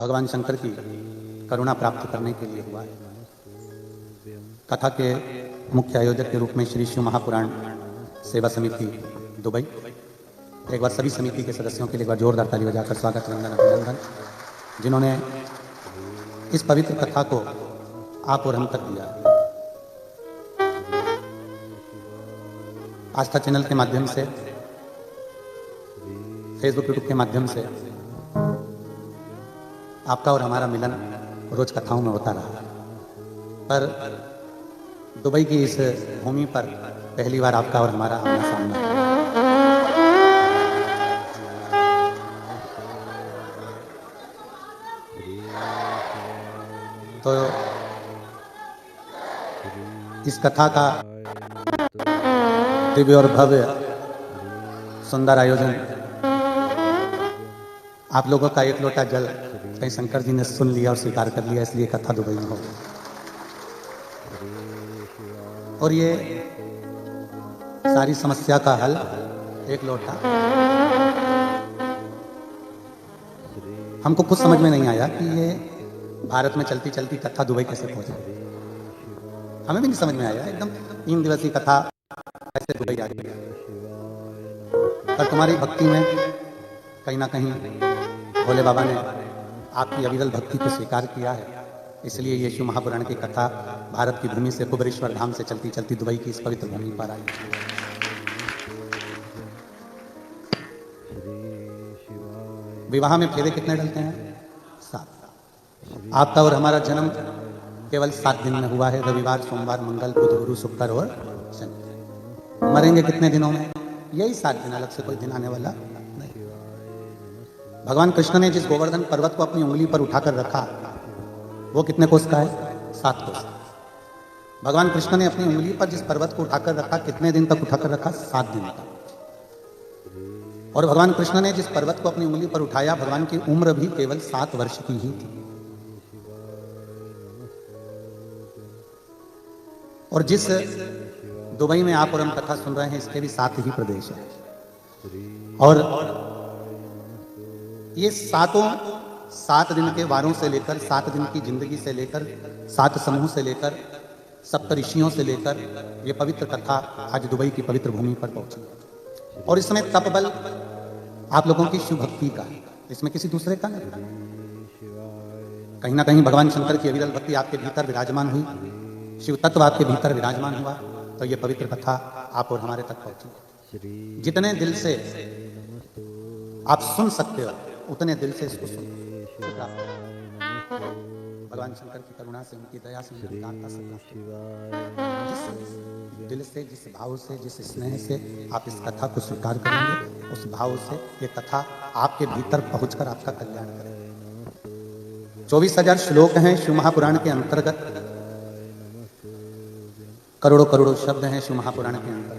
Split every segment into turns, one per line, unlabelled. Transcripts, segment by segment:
भगवान शंकर की करुणा प्राप्त करने के लिए हुआ है। कथा के मुख्य आयोजक के रूप में श्री शिव महापुराण सेवा समिति दुबई। एक बार सभी समिति के सदस्यों के लिए एक बार जोरदार ताली बजाकर स्वागत वंदन अभिनंदन, जिन्होंने इस पवित्र कथा को आप और हम तक दिया। आस्था चैनल के माध्यम से, फेसबुक यूट्यूब के माध्यम से आपका और हमारा मिलन रोज कथाओं में होता रहा, पर दुबई की इस भूमि पर पहली बार आपका और हमारा आमना सामना। तो इस कथा का दिव्य और भव्य सुंदर आयोजन, आप लोगों का एक लोटा जल कहीं शंकर जी ने सुन लिया और स्वीकार कर लिया, इसलिए कथा दुबई में हो गई। और ये सारी समस्या का हल एक लोटा। हमको खुद समझ में नहीं आया कि ये भारत में चलती चलती कथा दुबई कैसे पहुंची। हमें भी नहीं समझ में आया, एकदम 3 दिवसीय कथा कैसे दुबई आ गई। पर तुम्हारी भक्ति में कहीं ना कहीं भोले बाबा ने आपकी अविरल भक्ति को स्वीकार किया है, इसलिए ये शिव महापुराण की कथा भारत की भूमि से कुबेरेश्वर धाम से चलती चलती दुबई की इस पवित्र भूमि पर आई। विवाह में फेरे कितने डलते हैं? 7। आपका और हमारा जन्म केवल 7 दिन में हुआ है, रविवार, सोमवार, मंगल, बुध, गुरु, शुक्र और शनि। मरेंगे कितने दिनों में? यही 7 दिन, अलग से कोई दिन आने वाला नहीं। भगवान कृष्ण ने जिस गोवर्धन पर्वत को अपनी उंगली पर उठाकर रखा, वो कितने कोस का है? 7 कोस। भगवान कृष्ण ने अपनी उंगली पर जिस पर्वत को उठाकर रखा, कितने दिन तक उठाकर रखा? 7 दिन तक। और भगवान कृष्ण ने जिस पर्वत को अपनी उंगली पर उठाया, भगवान की उम्र भी केवल 7 वर्ष की ही थी। और जिस दुबई में आप और हम कथा सुन रहे हैं, इसके भी 7 ही प्रदेश हैं। और ये 7 दिन के वारों से लेकर, 7 दिन की जिंदगी से लेकर, 7 समूह से लेकर, सप्तऋषियों से लेकर ये पवित्र कथा आज दुबई की पवित्र भूमि पर पहुंची। और इसमें तप बल आप लोगों की शिव भक्ति का है, इसमें किसी दूसरे का नहीं। कहीं ना कहीं भगवान शंकर की अविरल भक्ति आपके भीतर विराजमान हुई, शिव तत्व आपके भीतर विराजमान हुआ, तो ये पवित्र कथा आप और हमारे तक पहुंची। जितने दिल से आप सुन सकते हो, उतने दिल से इसको सुनो। भगवान शंकर की करुणा से, उनकी दया से, जिस दिल से, जिस भाव से, जिस स्नेह से आप इस कथा को स्वीकार करेंगे, उस भाव से ये कथा आपके भीतर पहुंचकर आपका कल्याण करेगी। 24,000 श्लोक हैं शिव महापुराण के अंतर्गत, करोड़ों करोड़ों शब्द हैं शिव महापुराण के अंदर।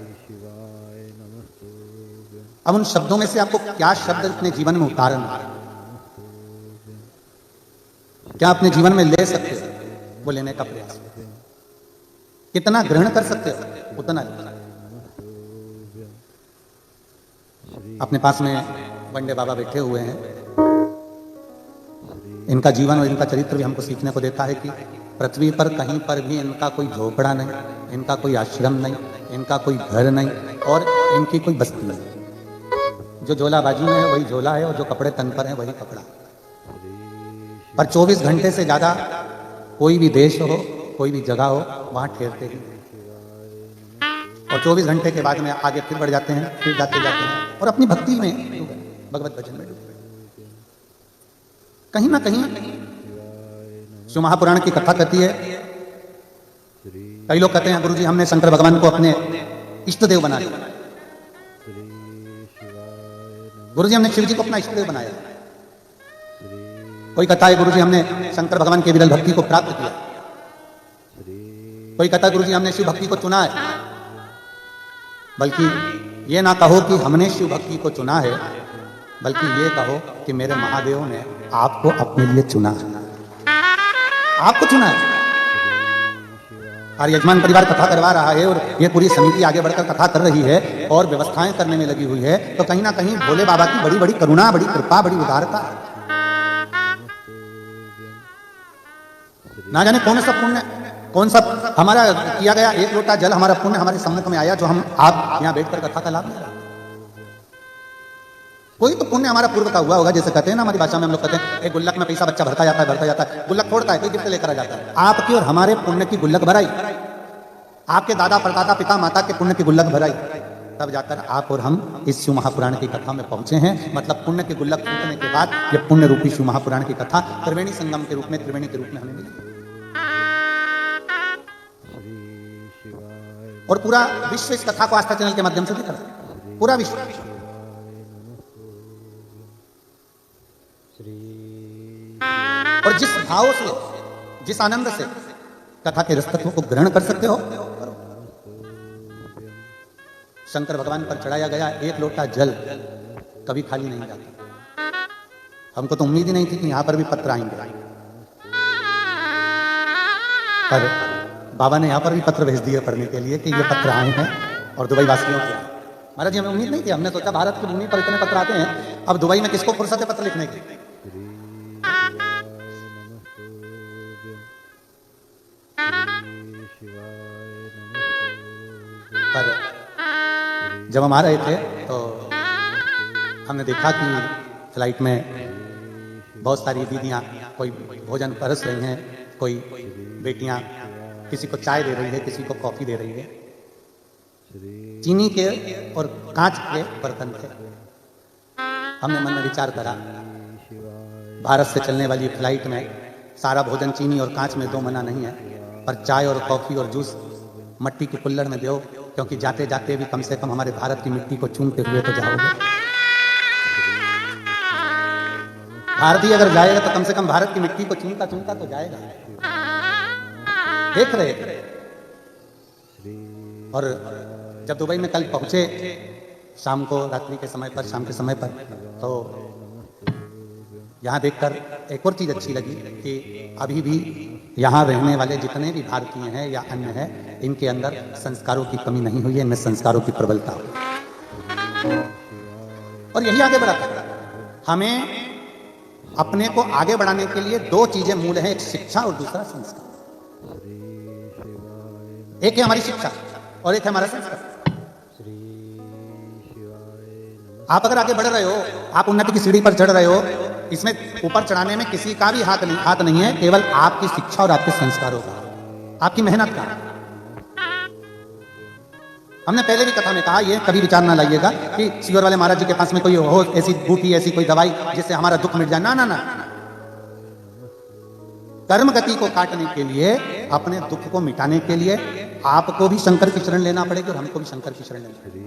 अब उन शब्दों में से आपको क्या शब्द अपने जीवन में उतारना, क्या अपने जीवन में ले सकते हो, वो लेने का प्रयास। कितना ग्रहण कर सकते हो, उतना लेना। अपने पास में वंडे बाबा बैठे हुए हैं। इनका जीवन और इनका चरित्र भी हमको सीखने को देता है कि पृथ्वी पर कहीं पर भी इनका कोई झोपड़ा नहीं, इनका कोई आश्रम नहीं, इनका कोई घर नहीं, और इनकी कोई बस्ती नहीं। जो झोला बाजू में है वही झोला है, और जो कपड़े तन पर है वही कपड़ा। पर 24 घंटे से ज्यादा कोई भी देश हो, कोई भी जगह हो, वहां ठहरते ही। और 24 घंटे के बाद में आगे फिर बढ़ जाते हैं, फिर जाते हैं और अपनी भक्ति में, भगवत भजन में डूबे। कहीं ना कहीं शिव महापुराण की कथा कहती है, कई लोग कहते हैं गुरुजी हमने शंकर भगवान को अपने इष्ट देव बना लिया, गुरुजी हमने शिव जी को अपना इष्ट देव बनाया। कोई कहता है गुरुजी हमने शंकर भगवान की विरल भक्ति को प्राप्त किया। कोई कहता है गुरुजी हमने शिव भक्ति को चुना है। बल्कि ये ना कहो कि हमने शिव भक्ति को चुना है, बल्कि ये कहो कि मेरे महादेव ने आपको अपने लिए चुना है, आपको चुना है। और यजमान परिवार कथा करवा रहा है, और ये पूरी समिति आगे बढ़कर कथा कर रही है और व्यवस्थाएं करने में लगी हुई है, तो कहीं ना कहीं भोले बाबा की बड़ी बड़ी करुणा, बड़ी कृपा, बड़ी उदारता है। ना जाने कौन सा हमारा किया गया एक लोटा जल हमारा पुण्य हमारे सम्मुख में आया जो हम आप यहाँ बैठकर कथा का लाभ ले रहे हैं। कोई तो पुण्य हमारा पूर्व का हुआ होगा, जैसे कहते हैं ना हमारी भाषा में हम लोग कहते हैं एक गुल्लक में पैसा बच्चा भरता जाता है, गुल्लक छोड़ता है कोई गिफ्ट लेकर आ जाता है। आपकी और हमारे पुण्य की गुल्लक भराई, आपके दादा परदादा पिता माता के पुण्य की गुल्लक भराई, तब जाकर आप और हम इस शिव महापुराण की कथा में पहुंचे हैं। मतलब पुण्य की गुल्लक फूटने के बाद ये पुण्य रूपी शिव महापुराण की कथा त्रिवेणी संगम के रूप में, त्रिवेणी के रूप में हमें मिली और पूरा विश्व इस कथा को आस्था चैनल के माध्यम से देख रहा है, पूरा विश्व। और जिस भाव से, जिस आनंद से कथा के रसतत्व को ग्रहण कर सकते हो, शंकर भगवान पर चढ़ाया गया एक लोटा जल कभी खाली नहीं जाता। हमको तो उम्मीद ही नहीं थी कि यहां पर भी पत्र आएंगे, पर बाबा ने यहां पर भी पत्र भेज दिए पढ़ने के लिए कि ये पत्र आए हैं और दुबई वासियों के। महाराज जी हमें उम्मीद नहीं थी, हमने सोचा भारत की भूमि पर इतने पत्र आते हैं, अब दुबई में किसको फुर्सत है पत्र लिखने की। पर जब हम आ रहे थे तो हमने देखा कि फ्लाइट में बहुत सारी दीदियां कोई भोजन परस रही हैं, कोई बेटियां किसी को चाय दे रही है, किसी को कॉफी दे रही है। चीनी के और कांच के बर्तन थे। हमने मन में विचार करा, भारत से चलने वाली फ्लाइट में सारा भोजन चीनी और कांच में दो मना नहीं है, पर चाय और कॉफी और जूस मट्टी के कुल्हड़ में दो, क्योंकि जाते जाते भी कम से कम हमारे भारत की मिट्टी को चूमते हुए तो जाओगे। भारतीय अगर जाएगा तो कम से कम भारत की मिट्टी को चूमता चूमता तो जाएगा। देख रहे थे। और जब दुबई में कल पहुंचे शाम को, रात्रि के समय पर, शाम के समय पर, तो यहाँ देखकर एक और चीज अच्छी लगी कि अभी भी यहाँ रहने वाले जितने भी भारतीय हैं या अन्य हैं, इनके अंदर संस्कारों की कमी नहीं हुई है, इनमें संस्कारों की प्रबलता हुई। और यही आगे बढ़ाता है। हमें अपने को आगे बढ़ाने के लिए दो चीजें मूल हैं, एक शिक्षा और दूसरा संस्कार। एक है हमारी शिक्षा और एक है हमारा संस्कार। आप अगर आगे बढ़ रहे हो, आप उन्नति की सीढ़ी पर चढ़ रहे हो, इसमें ऊपर चढ़ाने में किसी का भी हाथ नहीं है, केवल आपकी शिक्षा और आपके संस्कारों का, आपकी मेहनत का। हमने पहले भी कथा में कहा, ये कभी विचार ना लाइएगा कि शिवर वाले महाराज जी के पास में कोई हो ऐसी बूटी, ऐसी कोई दवाई जिससे हमारा दुख मिट जाए। ना ना ना, कर्म गति को काटने के लिए, अपने दुख को मिटाने के लिए आपको भी शंकर की शरण लेना पड़ेगी और हमको भी शंकर की शरण लेनी पड़ेगी।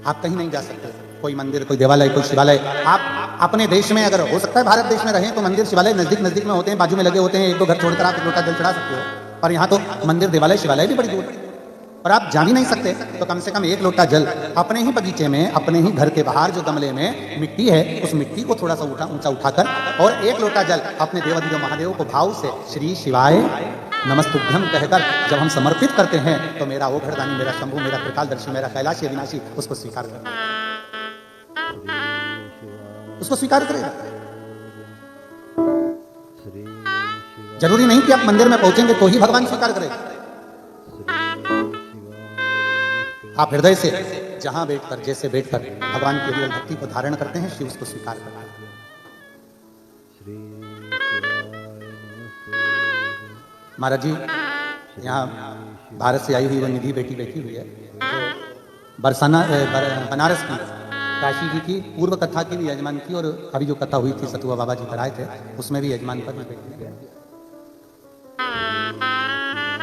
आप कहीं नहीं जा सकते, कोई मंदिर, कोई देवालय, कोई शिवालय। आप अपने देश में अगर हो सकता है भारत देश में रहें तो मंदिर शिवालय नजदीक नजदीक में होते हैं, बाजू में लगे होते हैं, एक दो घर छोड़कर आप एक लोटा जल चढ़ा सकते हो। पर यहाँ तो मंदिर, देवालय, शिवालय भी बड़ी दूर है और आप जा ही नहीं सकते। तो कम से कम एक लोटा जल अपने ही बगीचे में, अपने ही घर के बाहर जो गमले में मिट्टी है, उस मिट्टी को थोड़ा सा ऊंचा उठाकर और एक लोटा जल अपने देवादिदेव महादेव को भाव से श्री शिवाय नमस्तुभ्यम कहकर जब हम समर्पित करते हैं तो मेरा ओघड़दानी, मेरा शंभु, मेरा त्रिकालदर्शी, मेरा कैलाशी अविनाशी उसको स्वीकार करेगा, उसको स्वीकार करेगा। जरूरी नहीं कि आप मंदिर में पहुंचेंगे तो ही भगवान स्वीकार करेगा। आप हृदय से जहां बैठकर, जैसे बैठकर भगवान की रियल भक्ति को धारण करते हैं, शिव उसको स्वीकार करता है। महाराज जी यहाँ भारत से आई हुई वो निधि बेटी बैठी हुई है, जो बनारस की काशी जी की पूर्व कथा की भी यजमान की, और अभी जो कथा हुई थी सतुआ बाबा जी कराए थे उसमें भी यजमान पर भी बैठी है।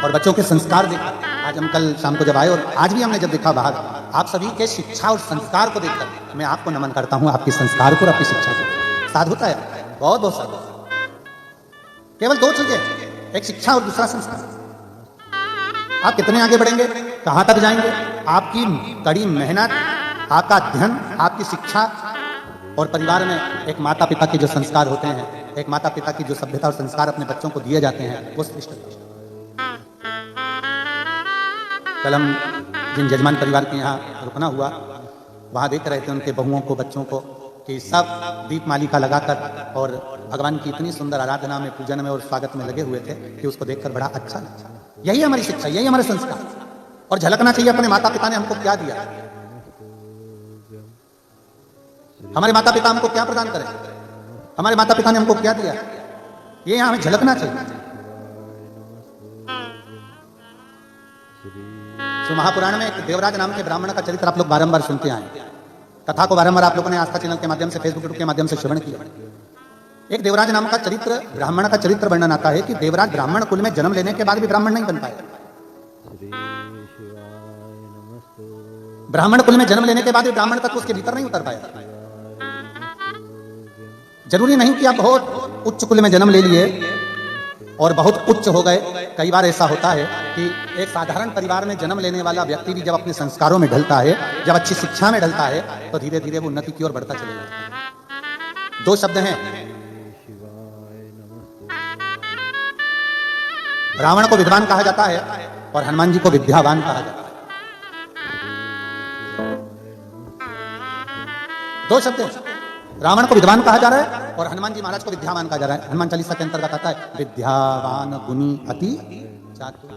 और बच्चों के संस्कार देखा, आज हम कल शाम को जब आए और आज भी हमने जब देखा बाहर, आप सभी के शिक्षा और संस्कार को देखकर मैं आपको नमन करता हूं, आपके संस्कार को और आपकी शिक्षा को। साधुता है, बहुत बहुत साधु। केवल दो चीजें, एक शिक्षा और दूसरा संस्कार। आप कितने आगे बढ़ेंगे, कहां तक जाएंगे, आपकी कड़ी मेहनत, आपका अध्ययन, आपकी शिक्षा और परिवार में एक माता पिता के जो संस्कार होते हैं, एक माता पिता की जो सभ्यता और संस्कार अपने बच्चों को दिए जाते हैं, वो श्रेष्ठ। कल हम जिन जजमान परिवार के यहाँ रुकना हुआ, वहाँ देख रहे थे उनके बहुओं को, बच्चों को, कि सब दीप मालिका लगाकर और भगवान की इतनी सुंदर आराधना में, पूजन में और स्वागत में लगे हुए थे कि उसको देखकर बड़ा अच्छा लगा। यही हमारी शिक्षा, यही हमारे संस्कार। और झलकना चाहिए अपने माता पिता ने हमको क्या दिया, हमारे माता पिता हमको क्या प्रदान करें, हमारे माता पिता ने हमको क्या दिया, ये यहां हमें झलकना चाहिए। तो महापुराण में एक देवराज नाम के ब्राह्मण का चरित्र आप लोग बारंबार सुनते आए। कथा को बारंबार आप लोगों ने आस्था चैनल के माध्यम से, फेसबुक के माध्यम से श्रवण किया। एक देवराज नाम का चरित्र, ब्राह्मण का चरित्र वर्णन आता है कि देवराज ब्राह्मण कुल में जन्म लेने के बाद भी ब्राह्मण नहीं बन पाया। ब्राह्मण कुल में जन्म लेने के बाद भी ब्राह्मण तत्व उसके भीतर नहीं उतर पाया। जरूरी नहीं कि आप बहुत उच्च कुल में जन्म ले लिए और बहुत उच्च हो गए। कई बार ऐसा होता है कि एक साधारण परिवार में जन्म लेने वाला व्यक्ति भी जब अपने संस्कारों में ढलता है, जब अच्छी शिक्षा में ढलता है, तो धीरे धीरे वो उन्नति की ओर बढ़ता चले जाता है। दो शब्द हैं, रावण को विद्वान कहा जाता है और हनुमान जी को विद्यावान कहा जाता है। दो शब्द हैं, रावण को विद्वान कहा जा रहा है और हनुमान जी महाराज को विद्यावान कहा जा रहा है। हनुमान चालीसा के अंतर्गत आता है विद्यावान गुणी अति चातुर।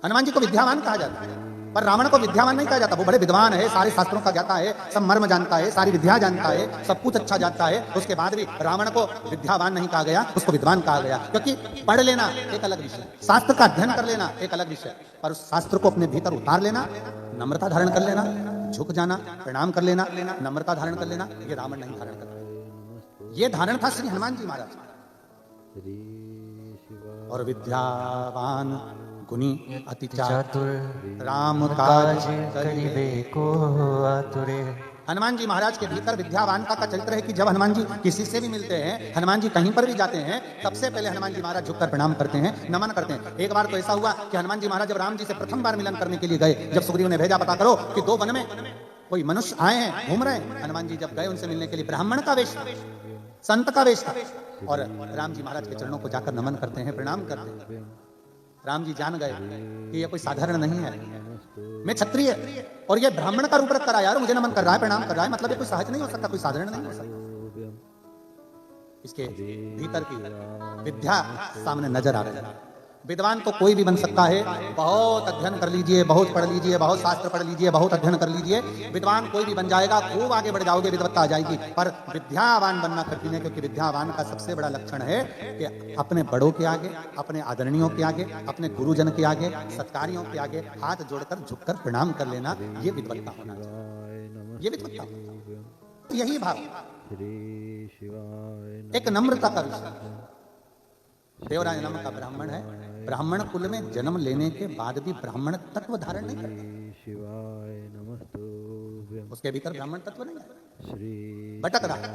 हनुमान जी को विद्यावान कहा जाता है, पर रावण को विद्यावान नहीं कहा जाता। वो बड़े विद्वान है, सारे शास्त्रों का ज्ञाता है, सब मर्म जानता है, सारी विद्या जानता है, सब कुछ अच्छा जानता है। उसके बाद भी रावण को विद्यावान नहीं कहा गया, उसको विद्वान कहा गया। क्योंकि पढ़ लेना एक अलग विषय, शास्त्र का अध्ययन कर लेना एक अलग विषय, पर उस शास्त्र को अपने भीतर उतार लेना, नम्रता धारण कर लेना, झुक जाना, प्रणाम कर लेना, नम्रता धारण कर लेना, ये रावण नहीं धारण करता। ये धारण था श्री हनुमान जी महाराज। और विद्यावान गुणी अति चातुर, राम काज करिबे को आतुर। हनुमान जी महाराज के भीतर विद्यावानता का चरित्र है कि जब हनुमान जी किसी से भी मिलते हैं, हनुमान जी कहीं पर भी जाते हैं, सबसे पहले हनुमान जी महाराज झुककर प्रणाम करते हैं, नमन करते हैं। एक बार तो ऐसा हुआ कि हनुमान जी महाराज जब राम जी से प्रथम बार मिलन करने के लिए गए, जब सुग्रीव ने भेजा पता करो कि 2 वन में कोई मनुष्य आए हैं, घूम रहे हैं, हनुमान जी जब गए उनसे मिलने के लिए, ब्राह्मण का वेश, संत का वेश था, और राम जी महाराज के चरणों को जाकर नमन करते हैं, प्रणाम करते हैं। राम जी जान गए कि ये कोई साधारण नहीं है, मैं क्षत्रिय और ये ब्राह्मण का रूप रख कर आया और मुझे नमन कर रहा है, प्रणाम कर रहा है, मतलब ये कोई सहज नहीं हो सकता, कोई साधारण नहीं हो सकता। इसके भीतर की विद्या सामने नजर आ रही है। विद्वान तो कोई भी बन सकता है, बहुत अध्ययन कर लीजिए, बहुत पढ़ लीजिए, बहुत शास्त्र पढ़ लीजिए, बहुत अध्ययन कर लीजिए, विद्वान कोई भी बन जाएगा, खूब आगे बढ़ जाओगे, विद्वत्ता आ जाएगी। पर विद्यावान बनना कठिन है, क्योंकि विद्यावान का सबसे बड़ा लक्षण है कि अपने बड़ों के आगे, अपने आदरणीयों के आगे, अपने गुरुजन के आगे, सत्कारियों के आगे हाथ जोड़कर झुककर प्रणाम कर लेना, ये विद्वत्ता होना चाहिए, ये विद्वत्ता। यही भाव एक नम्रता का विषय। देवराज नाम का ब्राह्मण है, ब्राह्मण कुल में जन्म लेने के बाद भी ब्राह्मण तत्व धारण नहीं करता, उसके भीतर ब्राह्मण तत्व नहीं है, भटक रहा है।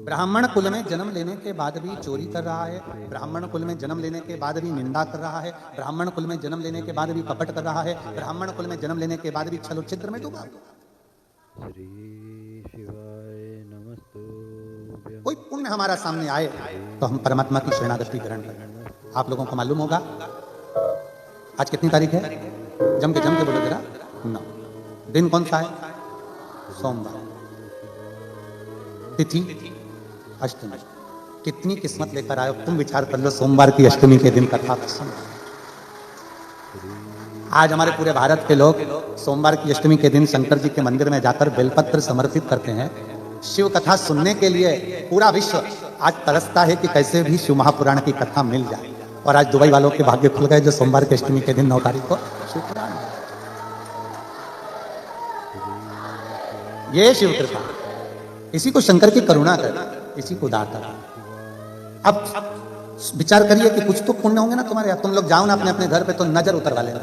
ब्राह्मण कुल में जन्म लेने के बाद भी चोरी कर रहा है, ब्राह्मण कुल में जन्म लेने के बाद भी निंदा कर रहा है, ब्राह्मण कुल में जन्म लेने के बाद भी कपट कर रहा है, ब्राह्मण कुल में जन्म लेने के बाद भी छल छिद्र में डूबा। कोई पुण्य हमारा सामने आए तो हम परमात्मा की शरणागति ग्रहण करें। आप लोगों को मालूम होगा आज कितनी तारीख है, जम के बोलो जरा। 9 दिन कौन सा है? सोमवार, तिथि अष्टमी। कितनी किस्मत लेकर आए तुम, विचार कर लो। सोमवार की अष्टमी के दिन कथा प्रसंग। आज हमारे पूरे भारत के लोग सोमवार की अष्टमी के दिन शंकर जी के मंदिर में जाकर बेलपत्र समर्पित करते हैं। शिव कथा सुनने के लिए पूरा विश्व आज तरसता है कि कैसे भी शिव महापुराण की कथा मिल जाए। और आज दुबई वालों के भाग्य खुल गए जो सोमवार की अष्टमी के दिन 9 तारीख को शिव पुराण। ये शिव कृपा, इसी को शंकर की करुणा कर, इसी को दाता। अब विचार करिए कि कुछ तो पुण्य होंगे ना तुम्हारे। तुम लोग जाओ ना अपने अपने घर पे तो नजर उतरवा लेना।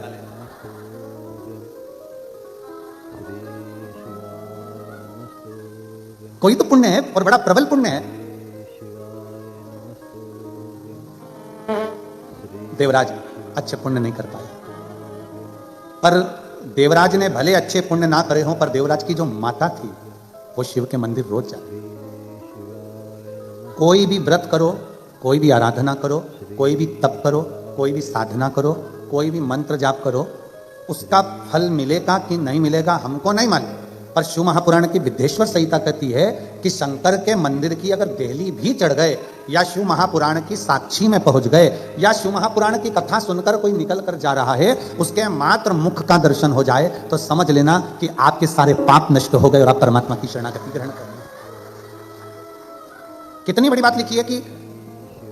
कोई तो पुण्य है और बड़ा प्रबल पुण्य है। देवराज अच्छे पुण्य नहीं कर पाए, पर देवराज ने भले अच्छे पुण्य ना करे हो, पर देवराज की जो माता थी वो शिव के मंदिर रोज जाती। कोई भी व्रत करो, कोई भी आराधना करो, कोई भी तप करो, कोई भी साधना करो, कोई भी मंत्र जाप करो, उसका फल मिलेगा कि नहीं मिलेगा हमको नहीं मालूम, पर शिव महापुराण की विद्येश्वर संहिता कहती है कि शंकर के मंदिर की अगर देहली भी चढ़ गए या शिव महापुराण की साक्षी में पहुंच गए या शिव महापुराण की कथा सुनकर कोई निकल कर जा रहा है, उसके मात्र मुख का दर्शन हो जाए तो समझ लेना कि आपके सारे पाप नष्ट हो गए और आप परमात्मा की शरणागति ग्रहण कर लें। कितनी बड़ी बात लिखी है कि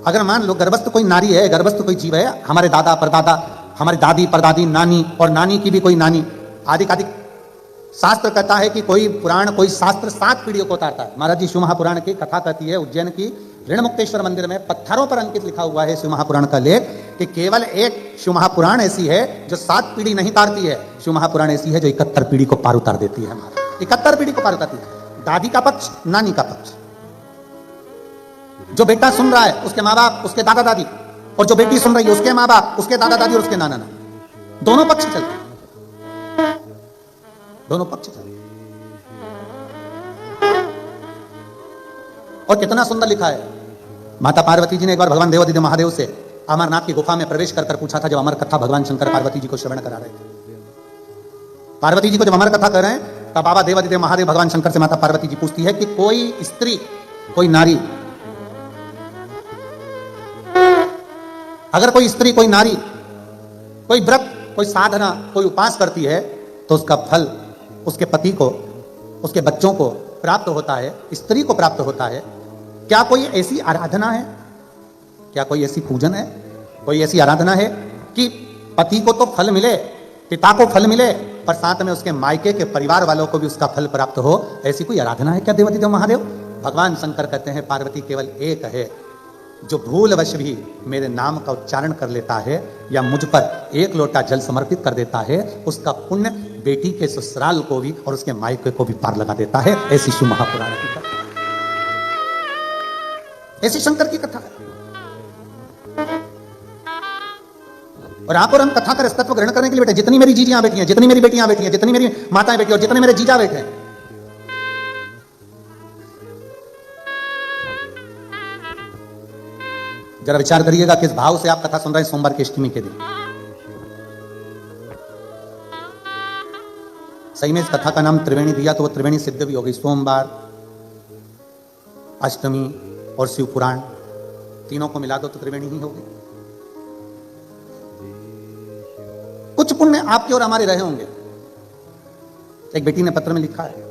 अगर मान लो गर्भस्थ कोई नारी है, गर्भस्थ कोई जीव है, हमारे दादा परदादा, हमारी दादी परदादी, नानी और नानी की भी कोई नानी, आदि आदि शास्त्र कहता है कि कोई पुराण कोई शास्त्र 7 पीढ़ियों को उतारता है। महाराज जी शिव महापुराण की कथा कहती है, उज्जैन की ऋणमुक्तेश्वर मंदिर में पत्थरों पर अंकित लिखा हुआ है शिव महापुराण का लेख कि केवल एक शिव महापुराण ऐसी है जो 7 पीढ़ी नहीं तारती है। शिव महापुराण ऐसी है जो 71 पीढ़ी को पार उतार देती है। 71 पीढ़ी को पार उतारती है। दादी का पक्ष, नानी का पक्ष, जो बेटा सुन रहा है उसके माँ बाप, उसके दादा दादी, और जो बेटी सुन रही है उसके माँ बाप, उसके दादा दादी और उसके नाना नानी, दोनों पक्ष चलते हैं, दोनों पक्ष चलते। और कितना सुंदर लिखा है। माता पार्वती जी ने एक बार भगवान देवादिदेव महादेव से अमरनाथ की गुफा में प्रवेश कर पूछा था, जब अमर कथा भगवान शंकर पार्वती जी को श्रवण करा रहे थे। पार्वती जी को जब अमर कथा कर रहे हैं तब बाबा देवादिदेव महादेव भगवान शंकर से माता पार्वती जी पूछती है कि कोई स्त्री, कोई नारी, अगर कोई स्त्री, कोई नारी, कोई व्रत, कोई साधना, कोई उपास करती है तो उसका फल उसके पति को, उसके बच्चों को प्राप्त होता है, स्त्री को प्राप्त होता है। क्या कोई ऐसी आराधना है, क्या कोई ऐसी पूजन है, कोई ऐसी आराधना है कि पति को तो फल मिले, पिता को फल मिले, पर साथ में उसके मायके के परिवार वालों को भी उसका फल प्राप्त हो? ऐसी कोई आराधना है क्या देवादिदेव महादेव? भगवान शंकर कहते हैं पार्वती केवल एक है जो भूलवश भी मेरे नाम का उच्चारण कर लेता है या मुझ पर एक लोटा जल समर्पित कर देता है, उसका पुण्य बेटी के ससुराल को भी और उसके मायके को भी पार लगा देता है। ऐसी शिव महापुराण की कथा, ऐसी शंकर की कथा है। और आप और हम कथा का रस्तत्व ग्रहण करने के लिए बैठे, जितनी मेरी जीजियां बैठी हैं, जितनी मेरी बेटियां बैठी हैं, जितनी मेरी माताएं बैठी हैं और जितने मेरे जीजा बैठे हैं, जरा विचार करिएगा किस भाव से आप कथा सुन रहे हैं सोमवार की अष्टमी के दिन। सही में इस कथा का नाम त्रिवेणी दिया तो वो त्रिवेणी सिद्ध भी हो गई। सोमवार, अष्टमी और शिव पुराण तीनों को मिला दो तो त्रिवेणी ही होगी। कुछ पुण्य आपके और हमारे रहे होंगे। एक बेटी ने पत्र में लिखा है,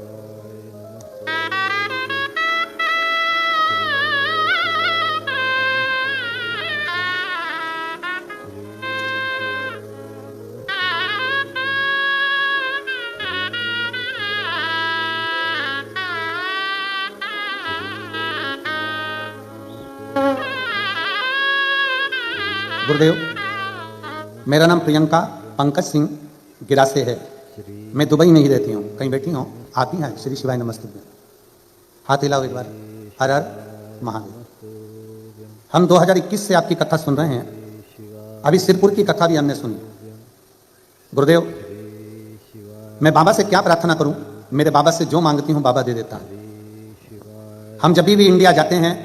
गुरुदेव मेरा नाम प्रियंका पंकज सिंह गिरासे है, मैं दुबई में ही रहती हूँ। कहीं बैठी हूँ, आती हैं श्री शिवाय नमस्ते। हाथ हिलाओ एक बार, हर हर महादेव। हम 2021 से आपकी कथा सुन रहे हैं। अभी सिरपुर की कथा भी हमने सुनी। गुरुदेव मैं बाबा से क्या प्रार्थना करूं? मेरे बाबा से जो मांगती हूं बाबा दे देता है। हम जब भी इंडिया जाते हैं,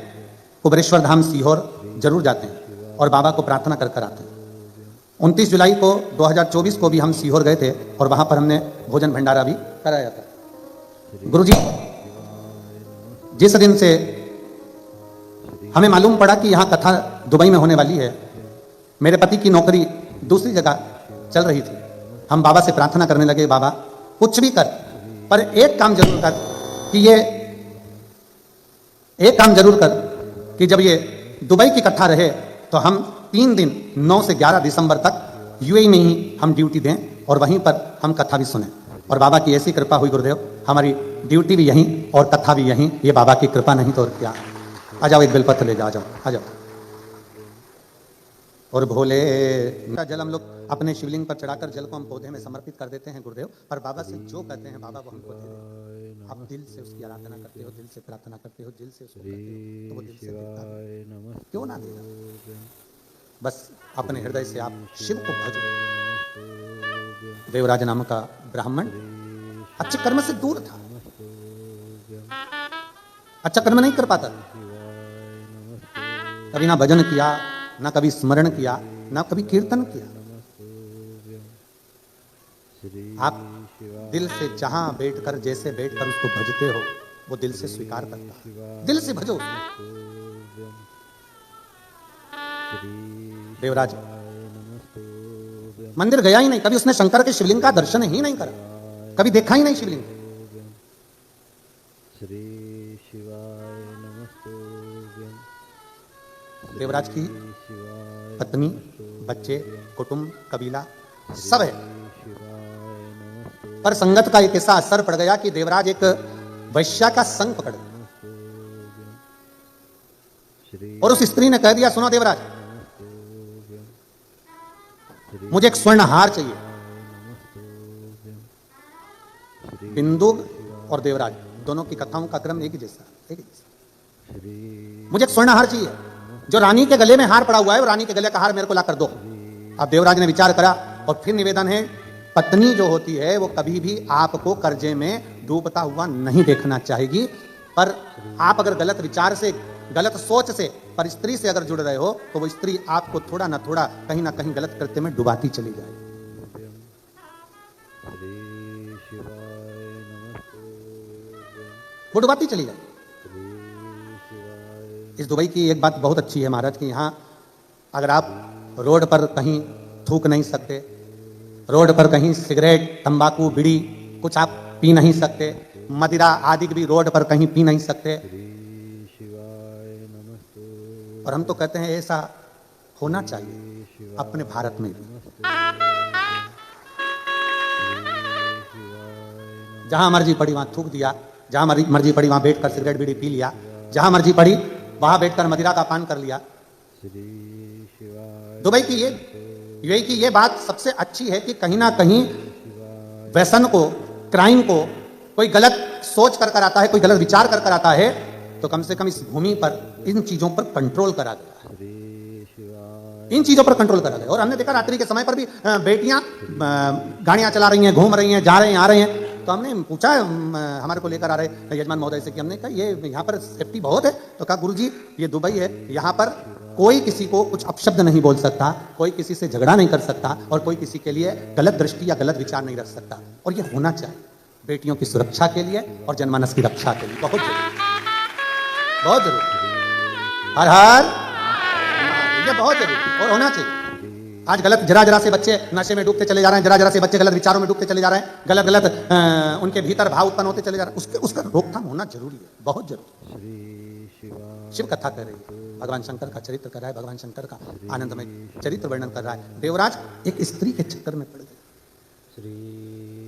कुबरेश्वर धाम सीहोर जरूर जाते हैं और बाबा को प्रार्थना कर कर आते हैं। 29 जुलाई को 2024 को भी हम सीहोर गए थे और वहां पर हमने भोजन भंडारा भी कराया था। गुरुजी जिस दिन से हमें मालूम पड़ा कि यहाँ कथा दुबई में होने वाली है, मेरे पति की नौकरी दूसरी जगह चल रही थी। हम बाबा से प्रार्थना करने लगे, बाबा कुछ भी कर, पर एक काम जरूर कर कि ये एक काम जरूर कर कि जब ये दुबई की कथा रहे तो हम 3 दिन 9 से 11 दिसंबर तक यूएई में ही हम ड्यूटी दें और वहीं पर हम कथा भी सुने। और बाबा की ऐसी कृपा हुई गुरुदेव, हमारी ड्यूटी भी यहीं और कथा भी यहीं। ये बाबा की कृपा नहीं तो और क्या। आ जाओ एक बेलपत्र ले जाओ, आ जाओ आ जाओ। और भोले जल हम लोग अपने शिवलिंग पर चढ़ाकर जल को हम पौधे में समर्पित कर देते हैं गुरुदेव। पर बाबा से जो कहते हैं बाबा वो हमको दे देते। आप दिल से उसकी आराधना करते हो, दिल से प्रार्थना करते हो, दिल से उसको करते हो, तो वो दिल से देता है। क्यों ना देगा? बस अपने हृदय से आप शिव को भजो। देवराज नाम का ब्राह्मण अच्छे कर्म से दूर था, अच्छा कर्म नहीं कर पाता, कभी ना भजन किया, ना कभी स्मरण किया, ना कभी कीर्तन किया। आप दिल से जहां बैठकर जैसे बैठकर उसको भजते हो वो दिल से स्वीकार करता है। दिल से भजो। देवराज मंदिर गया ही नहीं, कभी उसने शंकर के शिवलिंग का दर्शन ही नहीं करा, कभी देखा ही नहीं शिवलिंग। देवराज की पत्नी, बच्चे, कुटुंब, कबीला सब है, पर संगत का एक ऐसा असर पड़ गया कि देवराज एक वैश्या का संग पकड़ गया और उस स्त्री ने कह दिया, सुनो देवराज, मुझे एक स्वर्ण हार चाहिए। बिंदु और देवराज दोनों की कथाओं का क्रम एक ही जैसा। मुझे एक स्वर्ण हार चाहिए, जो रानी के गले में हार पड़ा हुआ है, वो रानी के गले का हार मेरे को ला कर दो। अब देवराज ने विचार करा और फिर निवेदन है, पत्नी जो होती है वो कभी भी आपको कर्जे में डूबता हुआ नहीं देखना चाहेगी, पर आप अगर गलत विचार से, गलत सोच से, पर स्त्री से अगर जुड़ रहे हो तो वो स्त्री आपको थोड़ा ना थोड़ा, कहीं ना कहीं गलत कृत्य में डुबाती चली जाएगी। वो डुबाती चली जाएगी। इस दुबई की एक बात बहुत अच्छी है महाराज कि यहाँ अगर आप रोड पर कहीं थूक नहीं सकते, रोड पर कहीं सिगरेट, तंबाकू, बीड़ी कुछ आप पी नहीं सकते, मदिरा आदि भी रोड पर कहीं पी नहीं सकते। और हम तो कहते हैं ऐसा होना चाहिए अपने भारत में भी। जहां मर्जी पड़ी वहां थूक दिया, जहां मर्जी पड़ी वहां बैठकर सिगरेट बीड़ी पी लिया, जहां मर्जी पड़ी वहां बैठकर मदिरा का पान कर लिया। दुबई की यूएई की ये बात सबसे अच्छी है कि कहीं ना कहीं व्यसन को, क्राइम को कोई गलत सोच कर आता है, कोई गलत विचार कर आता है, तो कम से कम इस भूमि पर इन चीजों पर कंट्रोल करा गया, इन चीजों पर कंट्रोल करा गया। और हमने देखा रात्रि के समय पर भी बेटियां गाड़ियां चला रही हैं, घूम रही हैं, जा रहे हैं, आ रहे हैं। तो हमने पूछा हमारे को लेकर आ रहे यजमान महोदय से कि हमने कहा ये यहाँ पर सेफ्टी बहुत है, तो कहा गुरुजी ये दुबई है, यहाँ पर कोई किसी को कुछ अपशब्द नहीं बोल सकता, कोई किसी से झगड़ा नहीं कर सकता और कोई किसी के लिए गलत दृष्टि या गलत विचार नहीं रख सकता। और ये होना चाहिए बेटियों की सुरक्षा के लिए और जनमानस की रक्षा के लिए, बहुत जरूरी, बहुत जरूरी। हर हर, ये बहुत जरूरी और होना चाहिए। आज गलत जरा से बच्चे नशे में डूबते चले जा रहे हैं, जरा से बच्चे गलत विचारों में डूबते चले जा रहे हैं, गलत उनके भीतर भाव उत्पन्न होते चले जा रहे हैं, उसका रोकथाम होना जरूरी है, बहुत जरूरी। शिव कथा कर रही है, भगवान शंकर का चरित्र कर रहा है, भगवान शंकर का आनंदमय चरित्र वर्णन कर रहा है। देवराज एक स्त्री के चक्कर में पड़ गए,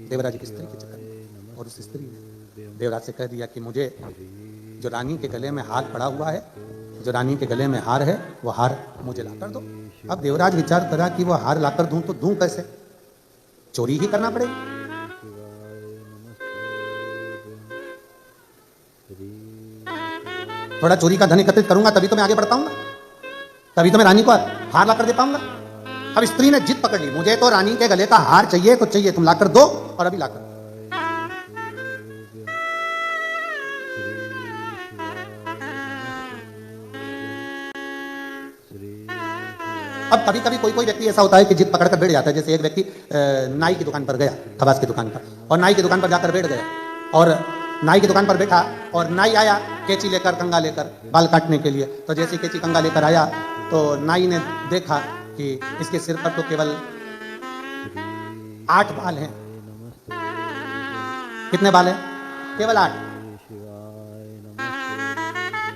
देवराज एक स्त्री के चक्कर में, और उस स्त्री ने देवराज से कह दिया कि मुझे जो रानी के गले में हार पड़ा हुआ है, जो रानी के गले में हार है, वो हार मुझे लाकर दो। अब देवराज विचार करा कि वो हार लाकर दूं तो दूं कैसे, चोरी ही करना पड़ेगा। थोड़ा चोरी का धन एकत्रित करूंगा तभी तो मैं आगे बढ़ पाऊंगा, तभी तो मैं रानी को हार लाकर दे पाऊंगा। अब स्त्री ने जिद पकड़ ली, मुझे तो रानी के गले का हार चाहिए तो चाहिए, तुम लाकर दो और अभी लाकर। अब कभी कभी कोई व्यक्ति ऐसा होता है कि जिद पकड़कर बैठ जाता है। जैसे एक व्यक्ति नाई की दुकान पर गया, खबास की दुकान पर, और नाई की दुकान पर जाकर बैठ गया, और नाई की दुकान पर बैठा और नाई आया कैंची लेकर, कंगा लेकर बाल काटने के लिए। तो जैसे कैंची कंगा लेकर आया तो नाई ने देखा कि इसके सिर पर तो केवल 8 बाल हैं। कितने बाल हैं? केवल 8।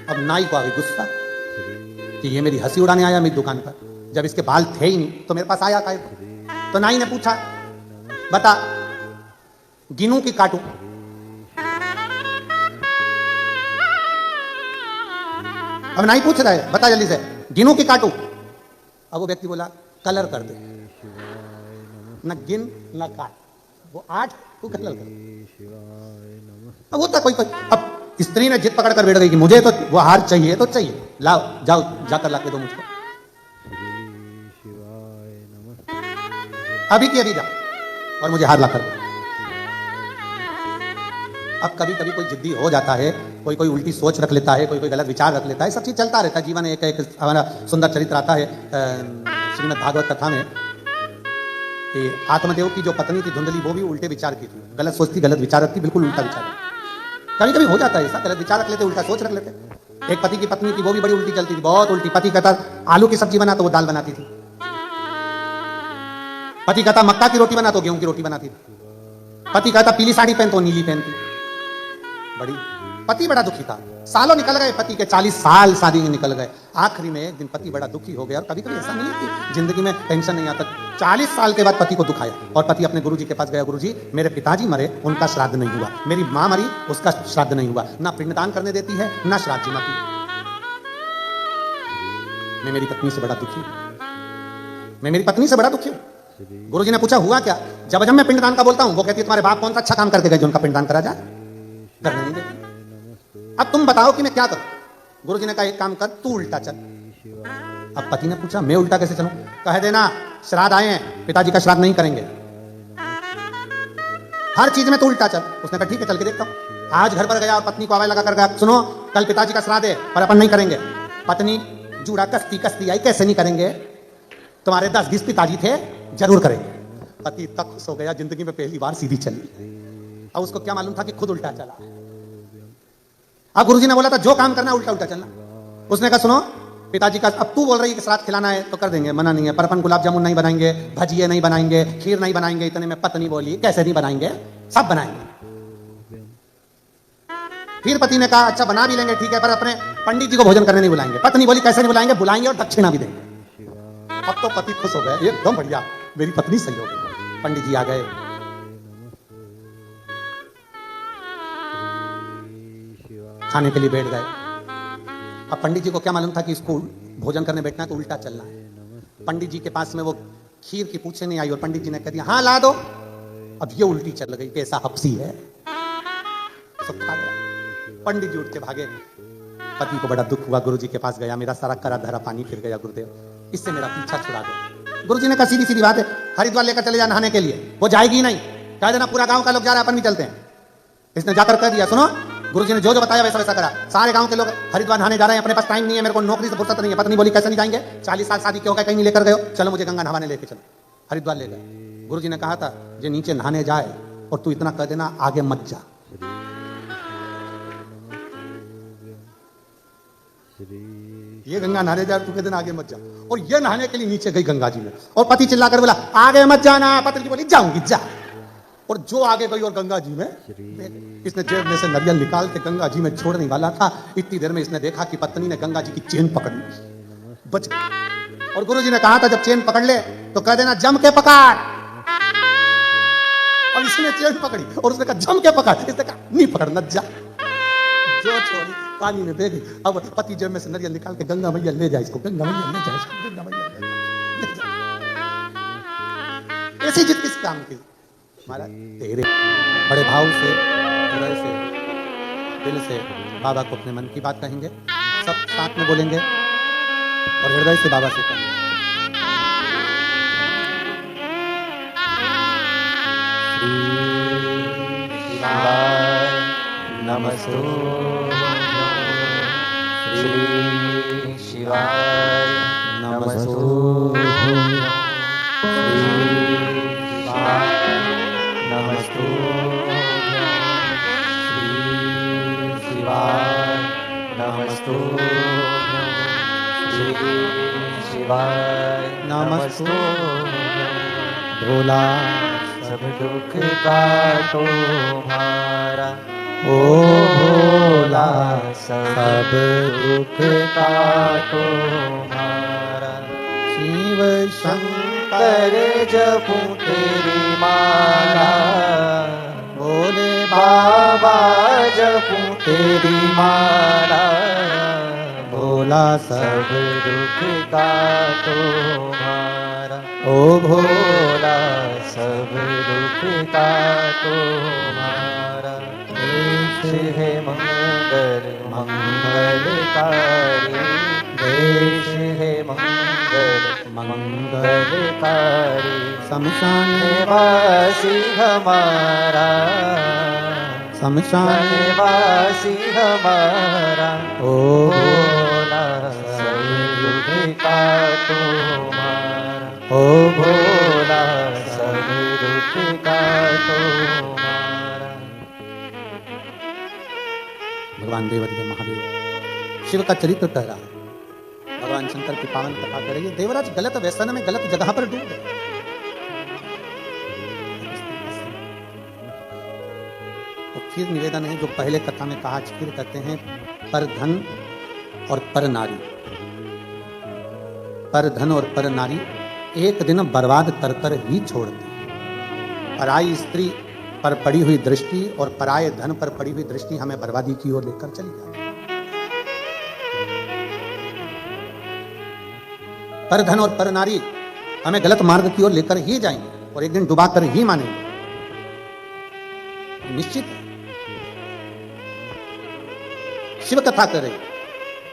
अब नाई को आ गई गुस्सा कि ये मेरी हंसी उड़ाने आया मेरी दुकान पर, जब इसके बाल थे ही नहीं तो मेरे पास आया काहे को? तो नाई ने पूछा, बता गिनूं कि काटूं? अब नाई पूछ रहा है, बता जल्दी से, गिनूं कि काटूं? अब वो व्यक्ति बोला, कलर कर दे, न गिन न काट, वो 8 को कलर कर। अब होता कोई अब स्त्री ने जिद पकड़ कर बैठ गई कि मुझे तो वो हार चाहिए तो चाहिए, लाओ जाओ जाकर लाके दो मुझको, अभी की अभी जाओ और मुझे हार लाकर दो। अब कभी कभी कोई जिद्दी हो जाता है, कोई कोई उल्टी सोच रख लेता है, कोई कोई गलत विचार रख लेता है, सब चीज चलता रहता है जीवन। एक एक हमारा सुंदर चरित्र आता है श्रीमद् भागवत कथा में कि आत्मदेव की जो पत्नी थी धुंधली, वो भी उल्टे विचार की थी, गलत सोचती, गलत विचार रखती, बिल्कुल उल्टा विचार। कभी कभी हो जाता है ऐसा, गलत विचार रख लेते, उल्टा सोच रख लेते। एक पति की पत्नी थी, वो भी बड़ी उल्टी चलती थी, बहुत उल्टी। पति कहता आलू की सब्जी बना तो वो दाल बनाती थी, पति कहता मक्का की रोटी बना तो गेहूं की रोटी बनाती थी, पति कहता पीली साड़ी पहन तो नीली पहनती। बड़ी पति बड़ा दुखी था, सालों निकल गए, पति के 40 साल शादी में निकल गए। आखिरी में एक दिन पति बड़ा दुखी हो गया। और कभी कभी ऐसा नहीं है कि जिंदगी में टेंशन नहीं आता। 40 साल के बाद पति को दुखाया और पति अपने गुरुजी के पास गया, गुरुजी मेरे पिताजी मरे, उनका श्राद्ध नहीं हुआ, मेरी मां मरी, उसका श्राद्ध नहीं हुआ, ना पिंडदान करने देती है ना श्राद्ध जिमाती। मैं मेरी पत्नी से बड़ा दुखी हूं, मैं मेरी पत्नी से बड़ा दुखी हूं। गुरुजी ने पूछा हुआ क्या? जब मैं पिंडदान का बोलता हूं वो कहती है तुम्हारे बाप कौन सा अच्छा काम करके गए जो उनका पिंडदान करा जाए, करने नहीं देती। अब तुम बताओ कि मैं क्या करूं? गुरुजी ने कहा एक काम कर, तू उल्टा चल। अब पति ने पूछा मैं उल्टा कैसे चलूं? कह देना श्राद्ध आए हैं, पिताजी का श्राद्ध नहीं करेंगे, हर चीज में तू उल्टा चल। उसने कहा ठीक है चल के देखता हूं। आज घर पर गया और पत्नी को आवाज लगा कर गया, सुनो कल पिताजी का श्राद्ध है पर अपन नहीं करेंगे। पत्नी जूड़ा कसती कसती आई, कैसे नहीं करेंगे, तुम्हारे 10-20 पिताजी थे, जरूर करेंगे। पति इतना खुश हो गया, जिंदगी में पहली बार सीधी चली। अब उसको क्या मालूम था कि खुद उल्टा चला। अब गुरुजी ने बोला था जो काम करना उल्टा उल्टा चलना। उसने कहा सुनो पिताजी का, अब तू बोल रही है कि श्राद्ध खिलाना है तो कर देंगे, मना नहीं है, पर अपन गुलाब जामुन नहीं बनाएंगे, भजिए नहीं बनाएंगे, खीर नहीं बनाएंगे। इतने में पत्नी बोली कैसे नहीं बनाएंगे, सब बनाएंगे। फिर पति ने कहा अच्छा बना भी लेंगे ठीक है, पर अपने पंडित जी को भोजन करने नहीं बुलाएंगे। पत्नी बोली कैसे नहीं बुलाएंगे, बुलाएंगे और दक्षिणा भी देंगे। अब तो पति खुश हो गए, एकदम बढ़िया, मेरी पत्नी सही हो गई। पंडित जी आ गए, खाने के लिए बैठ गए। अब पंडित जी को क्या मालूम था कि इसको भोजन करने बैठना है तो उल्टा चलना है। पंडित जी के पास में वो खीर की पूछे नहीं आई और पंडित जी ने कह दिया हाँ ला दो। अब ये उल्टी चल गई, कैसा हफ्सी है, सब खा गया। पंडित जी उठ के भागे। पति को बड़ा दुख हुआ, गुरुजी के पास गया, मेरा सारा करा धरा पानी फिर गया, गुरुदेव इससे मेरा पीछा छुड़ा दो। गुरुजी ने कहा सीधी सीधी बात है, हरिद्वार लेकर चले जा नहाने के लिए, वो जाएगी नहीं, कह देना पूरा गांव का लोग जा रहा है अपन भी चलते हैं। इसने जाकर कह दिया सुनो गुरुजी ने जो जो बताया वैसा वैसा करा, सारे गांव के लोग हरिद्वार नहाने जा रहे हैं, अपने पास टाइम नहीं है, मेरे को नौकरी से फुर्सत नहीं है। पत्नी बोली कैसे नहीं जाएंगे, 40 साल शादी के हो गए कहीं नहीं लेकर गए, चलो मुझे गंगा नहाने लेके चलो। हरिद्वार ले गए। गुरुजी ने कहा था ये नीचे नहाने जाए और तू इतना कह देना आगे मत जा। ये गंगा नहाने जा, तू कह देना आगे मत जा। और ये नहाने के लिए नीचे गई गंगा जी में और पति चिल्लाकर बोला आगे मत जाना। पत्नी बोली जाऊंगी जा। और जो आगे गई और गंगा जी में, इसने जेब में से नारियल निकाल के गंगा जी में छोड़ने वाला था, इतनी देर में इसने देखा कि पत्नी ने गंगा जी की चेन पकड़ ली, बच गई। और गुरुजी ने कहा था जब चेन पकड़ ले तो कह देना जम के पकड़। और इसने चेन पकड़ी और उसने कहा जम के पकड़, इसने कहा नहीं पकड़ न जा, जो छोड़ी पानी में बह गई। अब पति जेब में से नारियल निकाल के गंगा मैया ले जाए इसको, गंगा मैया ले जाए इसको, गंगा मैया ले जाए। ऐसी जिद किस काम की महाराज? तेरे बड़े भाव से, हृदय से, दिल से बाबा को अपने मन की बात कहेंगे, सब साथ में बोलेंगे और हृदय से बाबा से कहेंगे
श्री शिवाय नमस्तु, नमस्तु, श्री शिवाय नमस्तु, श्री शिवाय नमस्तु।
भोला
सब दुख काटो हमारा,
ओ भोला
सब दुख काटो हमारा।
शिव
शंकर जपूं तेरी माला, भोले बाबा जपूं तेरी माला।
भोला
सब दुख काटो हमारा,
ओ
भोला सब दुख काटो हमारा। देश है मंगल मंगलकारी, देश है मंगल मंगलकारी।
शमशान
वासी हमारा,
शमशान
वासी हमारा।
ओ
भोला सब दुख काटो हमारा,
ओ
भोला सब दुख का तुम्हारा।
भगवान देवाधिदेव महादेव शिव का चरित्र कह रहा है। भगवान शंकर की पावन कथा कर रही है। देवराज गलत व्यसन में गलत जगह पर डूब गए। तो फिर निवेदन है जो पहले कथा में कहा, फिर कहते हैं पर धन और पर नारी, पर धन और पर नारी एक दिन बर्बाद कर कर ही छोड़ती। पराई स्त्री पर पड़ी हुई दृष्टि और पराये धन पर पड़ी हुई दृष्टि हमें बर्बादी की ओर लेकर चली जाती। पर धन और पर नारी हमें गलत मार्ग की ओर लेकर ही जाएंगे और एक दिन डुबा कर ही मानेंगे, निश्चित है। शिव कथा कर रही,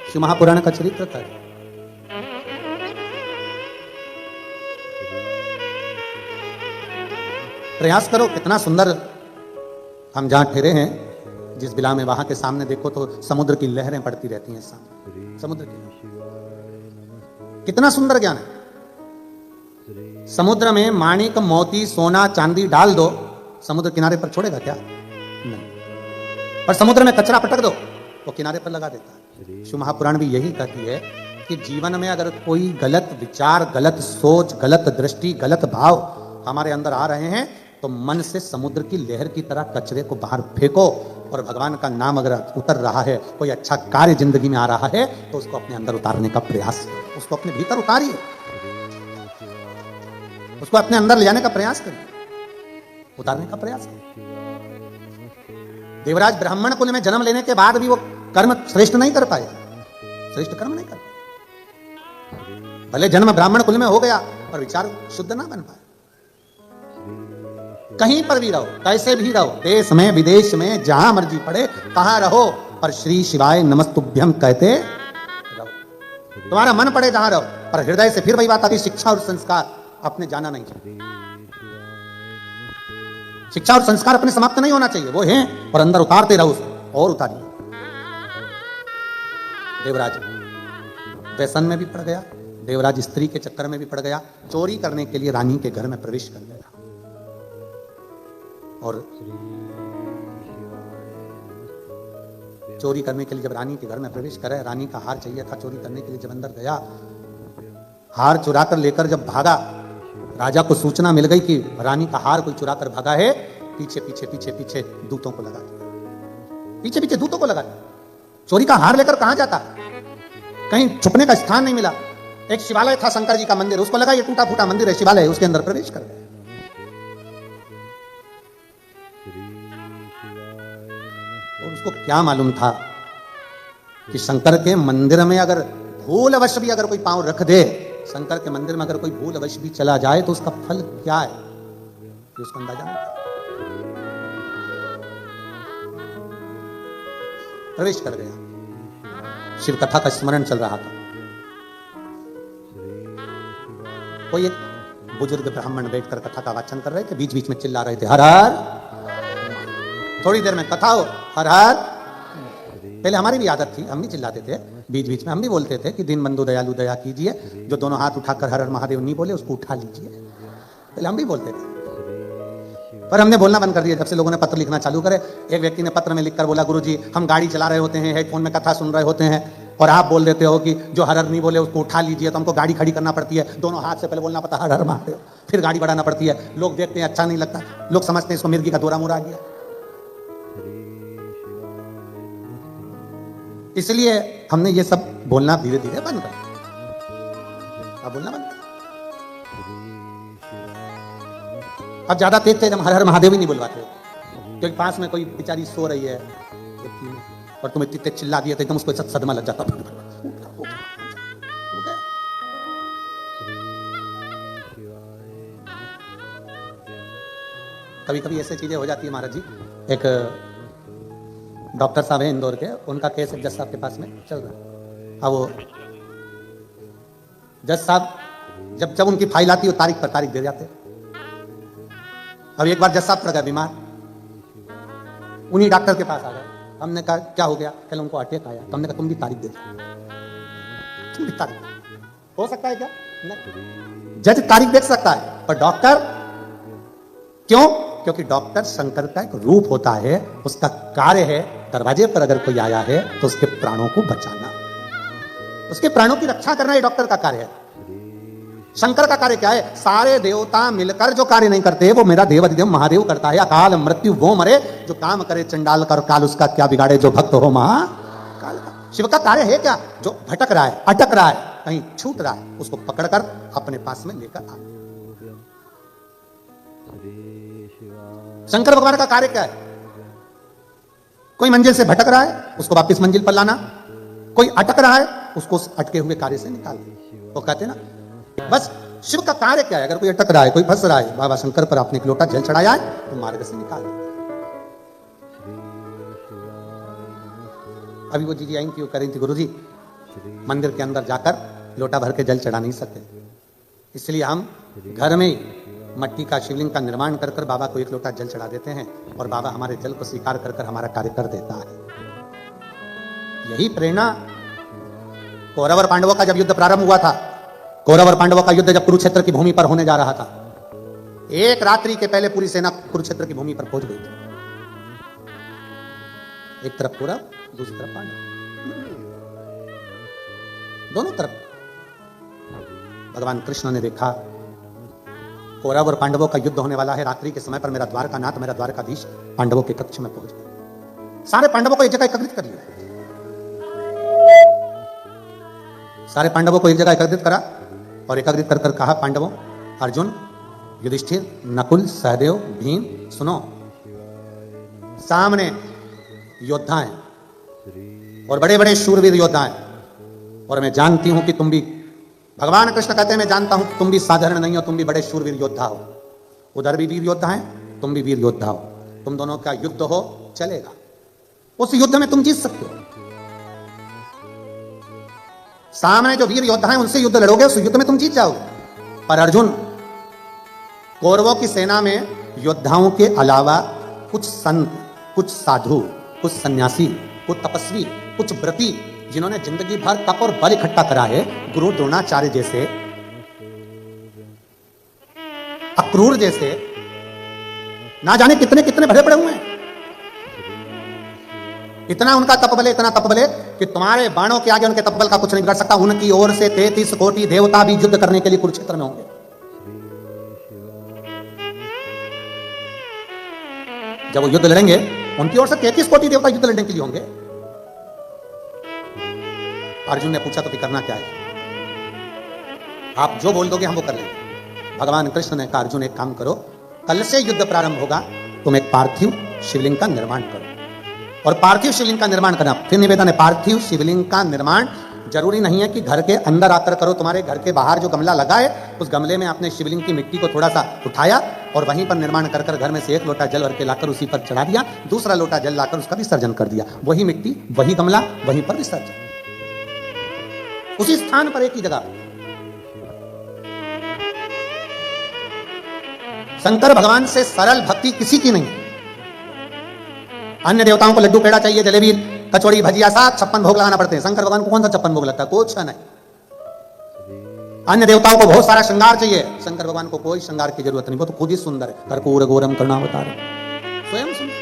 शिव महापुराण का चरित्र कर रही। प्रयास करो, कितना सुंदर हम जहां ठहरे हैं, जिस बिला में, वहां के सामने देखो तो समुद्र की लहरें पड़ती रहती हैं सामने, समुद्र की, कितना सुंदर ज्ञान है। समुद्र में माणिक मोती सोना चांदी डाल दो, समुद्र किनारे पर छोड़ेगा क्या? नहीं। पर समुद्र में कचरा पटक दो, वो किनारे पर लगा देता है। शिव महापुराण भी यही कहती है कि जीवन में अगर कोई गलत विचार, गलत सोच, गलत दृष्टि, गलत भाव हमारे अंदर आ रहे हैं तो मन से समुद्र की लहर की तरह कचरे को बाहर फेंको और भगवान का नाम अगर उतर रहा है, कोई अच्छा कार्य जिंदगी में आ रहा है तो उसको अपने अंदर उतारने का प्रयास करो, उसको अपने भीतर उतारिए, उसको अपने अंदर ले जाने का प्रयास करिए, उतारने का प्रयास करिए। देवराज ब्राह्मण कुल में जन्म लेने के बाद भी वो कर्म श्रेष्ठ नहीं कर पाए, श्रेष्ठ कर्म नहीं कर पाए। भले जन्म ब्राह्मण कुल में हो गया पर विचार शुद्ध ना बन पाए। कहीं पर भी रहो, कैसे भी रहो, देश में विदेश में जहां मर्जी पड़े, कहां रहो, पर श्री शिवाय नमस्तुभ्यम कहते रहो। तुम्हारा मन पड़े जहां रहो, पर हृदय से फिर वही बात आती, शिक्षा और संस्कार अपने जाना नहीं चाहिए। शिक्षा और संस्कार अपने समाप्त नहीं होना चाहिए, वो हैं और अंदर उतारते रहो उसको और उतारिए। देवराज व्यसन में भी पड़ गया, देवराज स्त्री के चक्कर में भी पड़ गया, चोरी करने के लिए रानी के घर में प्रवेश कर गया और चोरी करने के लिए जब रानी के घर में प्रवेश करे, रानी का हार चाहिए था चोरी करने के लिए, जब अंदर गया हार चुरा कर लेकर जब भागा, राजा को सूचना मिल गई कि रानी का हार कोई चुरा कर भागा है, पीछे पीछे पीछे पीछे दूतों को लगा दिया, पीछे पीछे दूतों को लगा दिया। चोरी का हार लेकर कहां जाता, कहीं छुपने का स्थान नहीं मिला। एक शिवालय था शंकर जी का मंदिर, उसको लगा ये टूटा फूटा मंदिर है, शिवालय, उसके अंदर प्रवेश कर गए। और उसको क्या मालूम था कि शंकर के मंदिर में अगर भूल अवश्य भी अगर कोई पांव रख दे, शंकर के मंदिर में अगर कोई भूल अवश्य भी चला जाए तो उसका फल क्या है, ये उसको अंदाजा नहीं था। प्रवेश कर गया, शिव कथा का स्मरण चल रहा था। कोई एक बुजुर्ग ब्राह्मण बैठकर कथा का वाचन कर रहे थे, बीच बीच में चिल्ला रहे थे हर हर। थोड़ी देर में कथा हो, हर हर। पहले हमारी भी आदत थी, हम भी चिल्लाते थे, बीच बीच में हम भी बोलते थे कि दीनबंधु दयालु दया कीजिए, जो दोनों हाथ उठाकर हर हर महादेव नहीं बोले उसको उठा लीजिए, पहले हम भी बोलते थे। पर हमने बोलना बंद कर दिया जब से लोगों ने पत्र लिखना चालू करे। एक व्यक्ति ने पत्र में लिखकर बोला, गुरुजी हम गाड़ी चला रहे होते हैं, हेडफोन में कथा सुन रहे होते हैं और आप बोल देते हो कि जो हर हर नहीं बोले उसको उठा लीजिए, तो हमको गाड़ी खड़ी करना पड़ती है, दोनों हाथ से पहले बोलना पड़ता है हर हर महादेव, फिर गाड़ी बढ़ाना पड़ती है। लोग देखते हैं अच्छा नहीं लगता, लोग समझते हैं इसको मिर्गी का दौरा मुरा गया। इसलिए हमने ये सब बोलना धीरे धीरे बंद कर, अब बोलना बंद कर। अब ज्यादा तेज थे, हम हर हर महादेव ही नहीं बुलवाते, क्योंकि पास में कोई बेचारी सो रही है और तुम इतने तेज चिल्ला दिए थे एकदम उसको सदमा लग जाता। कभी कभी ऐसे चीजें हो जाती है महाराज जी। एक डॉक्टर साहब हैं इंदौर के, उनका केस एक जज साहब के पास में चल रहा है। अब वो जज साहब जब जब उनकी फाइल आती है तारीख पर तारीख दे जाते। अब एक बार जज साहब पड़ गए बीमार, उन्हीं डॉक्टर के पास आ गए। हमने कहा क्या हो गया, कल उनको अटैक आया। तो हमने कहा तुम भी तारीख दे दो, तुम भी तारीख। हो सकता है क्या? नहीं, जज तारीख देख सकता है पर डॉक्टर क्यों? क्योंकि डॉक्टर शंकर का एक रूप होता है, उसका कार्य है दरवाजे पर अगर कोई आया है तो उसके प्राणों को बचाना, उसके प्राणों की रक्षा करना, ये डॉक्टर का कार्य है। शंकर का कार्य क्या है? सारे देवता मिलकर जो कार्य नहीं करते वो मेरा देव अधिदेव महादेव करता है। अकाल मृत्यु वो मरे जो काम करे चंडाल कर, काल उसका क्या बिगाड़े जो भक्त हो महाकाल का। शिव का कार्य है क्या? जो भटक रहा है, अटक रहा है, कहीं छूट रहा है, उसको पकड़कर अपने पास में लेकर आ। शंकर भगवान का कार्य क्या है? कोई मंजिल से भटक रहा है उसको वापस मंजिल पर लाना, कोई अटक रहा है उसको उस अटके हुए कार्य से निकालना। तो कहते ना बस शिव का कार्य क्या है? अगर कोई अटक रहा है, कोई फंस रहा है, बाबा शंकर पर आपने एक लोटा जल चढ़ाया है तो मार्ग से निकाल। अभी वो जी आई थी, वो कह रही थी गुरुजी मंदिर के अंदर जाकर लोटा भर के जल चढ़ा नहीं सकते, इसलिए हम घर में मट्टी का शिवलिंग का निर्माण कर कर बाबा को एक लोटा जल चढ़ा देते हैं और बाबा हमारे जल को स्वीकार कर कर हमारा कार्य कर देता है। यही प्रेरणा कौरव और पांडवों का जब युद्ध प्रारंभ हुआ था, कौरव और पांडवों का युद्ध जब कुरुक्षेत्र की भूमि पर होने जा रहा था, एक रात्रि के पहले पूरी सेना कुरुक्षेत्र की भूमि पर पहुंच गई थी। एक तरफ कौरव, दूसरी तरफ पांडव, दोनों तरफ। भगवान कृष्ण ने देखा कौरव और पांडवों का युद्ध होने वाला है, रात्रि के समय पर मेरा द्वारकानाथ, मेरा द्वारकाधीश पांडवों के कक्ष में पहुंच गए। सारे पांडवों को एक जगह एकत्रित कर लिया, सारे पांडवों को एक जगह एकत्रित करा और एकत्रित कर कर कहा, पांडवों, अर्जुन, युधिष्ठिर, नकुल, सहदेव, भीम, सुनो, सामने योद्धा हैं और बड़े बड़े शूरवीर योद्धा हैं और मैं जानती हूं कि तुम भी, भगवान कृष्ण कहते हैं मैं जानता हूं कि तुम भी साधारण नहीं हो, तुम भी बड़े शूरवीर योद्धा हो। उधर भी वीर योद्धा हैं, तुम भी वीर योद्धा हो, तुम दोनों का युद्ध हो चलेगा, उस युद्ध में तुम जीत सकते हो। सामने जो वीर योद्धा हैं उनसे युद्ध लड़ोगे, उस युद्ध में तुम जीत जाओगे। पर अर्जुन, कौरवों की सेना में योद्धाओं के अलावा कुछ संत, कुछ साधु, कुछ सन्यासी, कुछ तपस्वी, कुछ व्रती, जिन्होंने जिंदगी भर तप और बल इकट्ठा करा है, गुरु द्रोणाचार्य जैसे, अक्रूर जैसे, ना जाने कितने कितने भरे पड़े हुए हैं। इतना उनका तप बल, इतना तप बल कि तुम्हारे बाणों के आगे उनके तप बल का कुछ नहीं बिगड़ सकता। उनकी ओर से 33 कोटि देवता भी युद्ध करने के लिए कुरुक्षेत्र में होंगे। जब वो युद्ध लड़ेंगे, उनकी ओर से 33 कोटि देवता युद्ध लड़ने के लिए होंगे। अर्जुन ने पूछा तो फिर करना क्या है? आप जो बोल दोगे हम वो कर लेंगे। भगवान कृष्ण ने कहा, अर्जुन एक काम करो, कल से युद्ध प्रारंभ होगा, तुम एक पार्थिव शिवलिंग का निर्माण करो। और पार्थिव शिवलिंग का निर्माण करना, फिर निवेदन है, पार्थिव शिवलिंग का निर्माण जरूरी नहीं है कि घर के अंदर आकर करो। तुम्हारे घर के बाहर जो गमला लगा है, उस गमले में आपने शिवलिंग की मिट्टी को थोड़ा सा उठाया और वहीं पर निर्माण कर कर घर में से एक लोटा जल भर के लाकर उसी पर चढ़ा दिया, दूसरा लोटा जल लाकर उसका विसर्जन कर दिया। वही मिट्टी, वही गमला, वहीं पर विसर्जन, उसी स्थान पर, एक ही जगह। शंकर भगवान से सरल भक्ति किसी की नहीं। अन्य देवताओं को लड्डू पेड़ा चाहिए, जलेबी, कचौड़ी, भजिया, साग, 56 भोग लगाना पड़ते हैं। शंकर भगवान को कौन सा 56 भोग लगता है? कुछ नहीं। अन्य देवताओं को बहुत सारा श्रृंगार चाहिए, शंकर भगवान को कोई श्रृंगार की जरूरत नहीं, वो तो खुद ही सुंदर है। कर्पूर गौरम करुणावतारम, स्वयं सुंदर।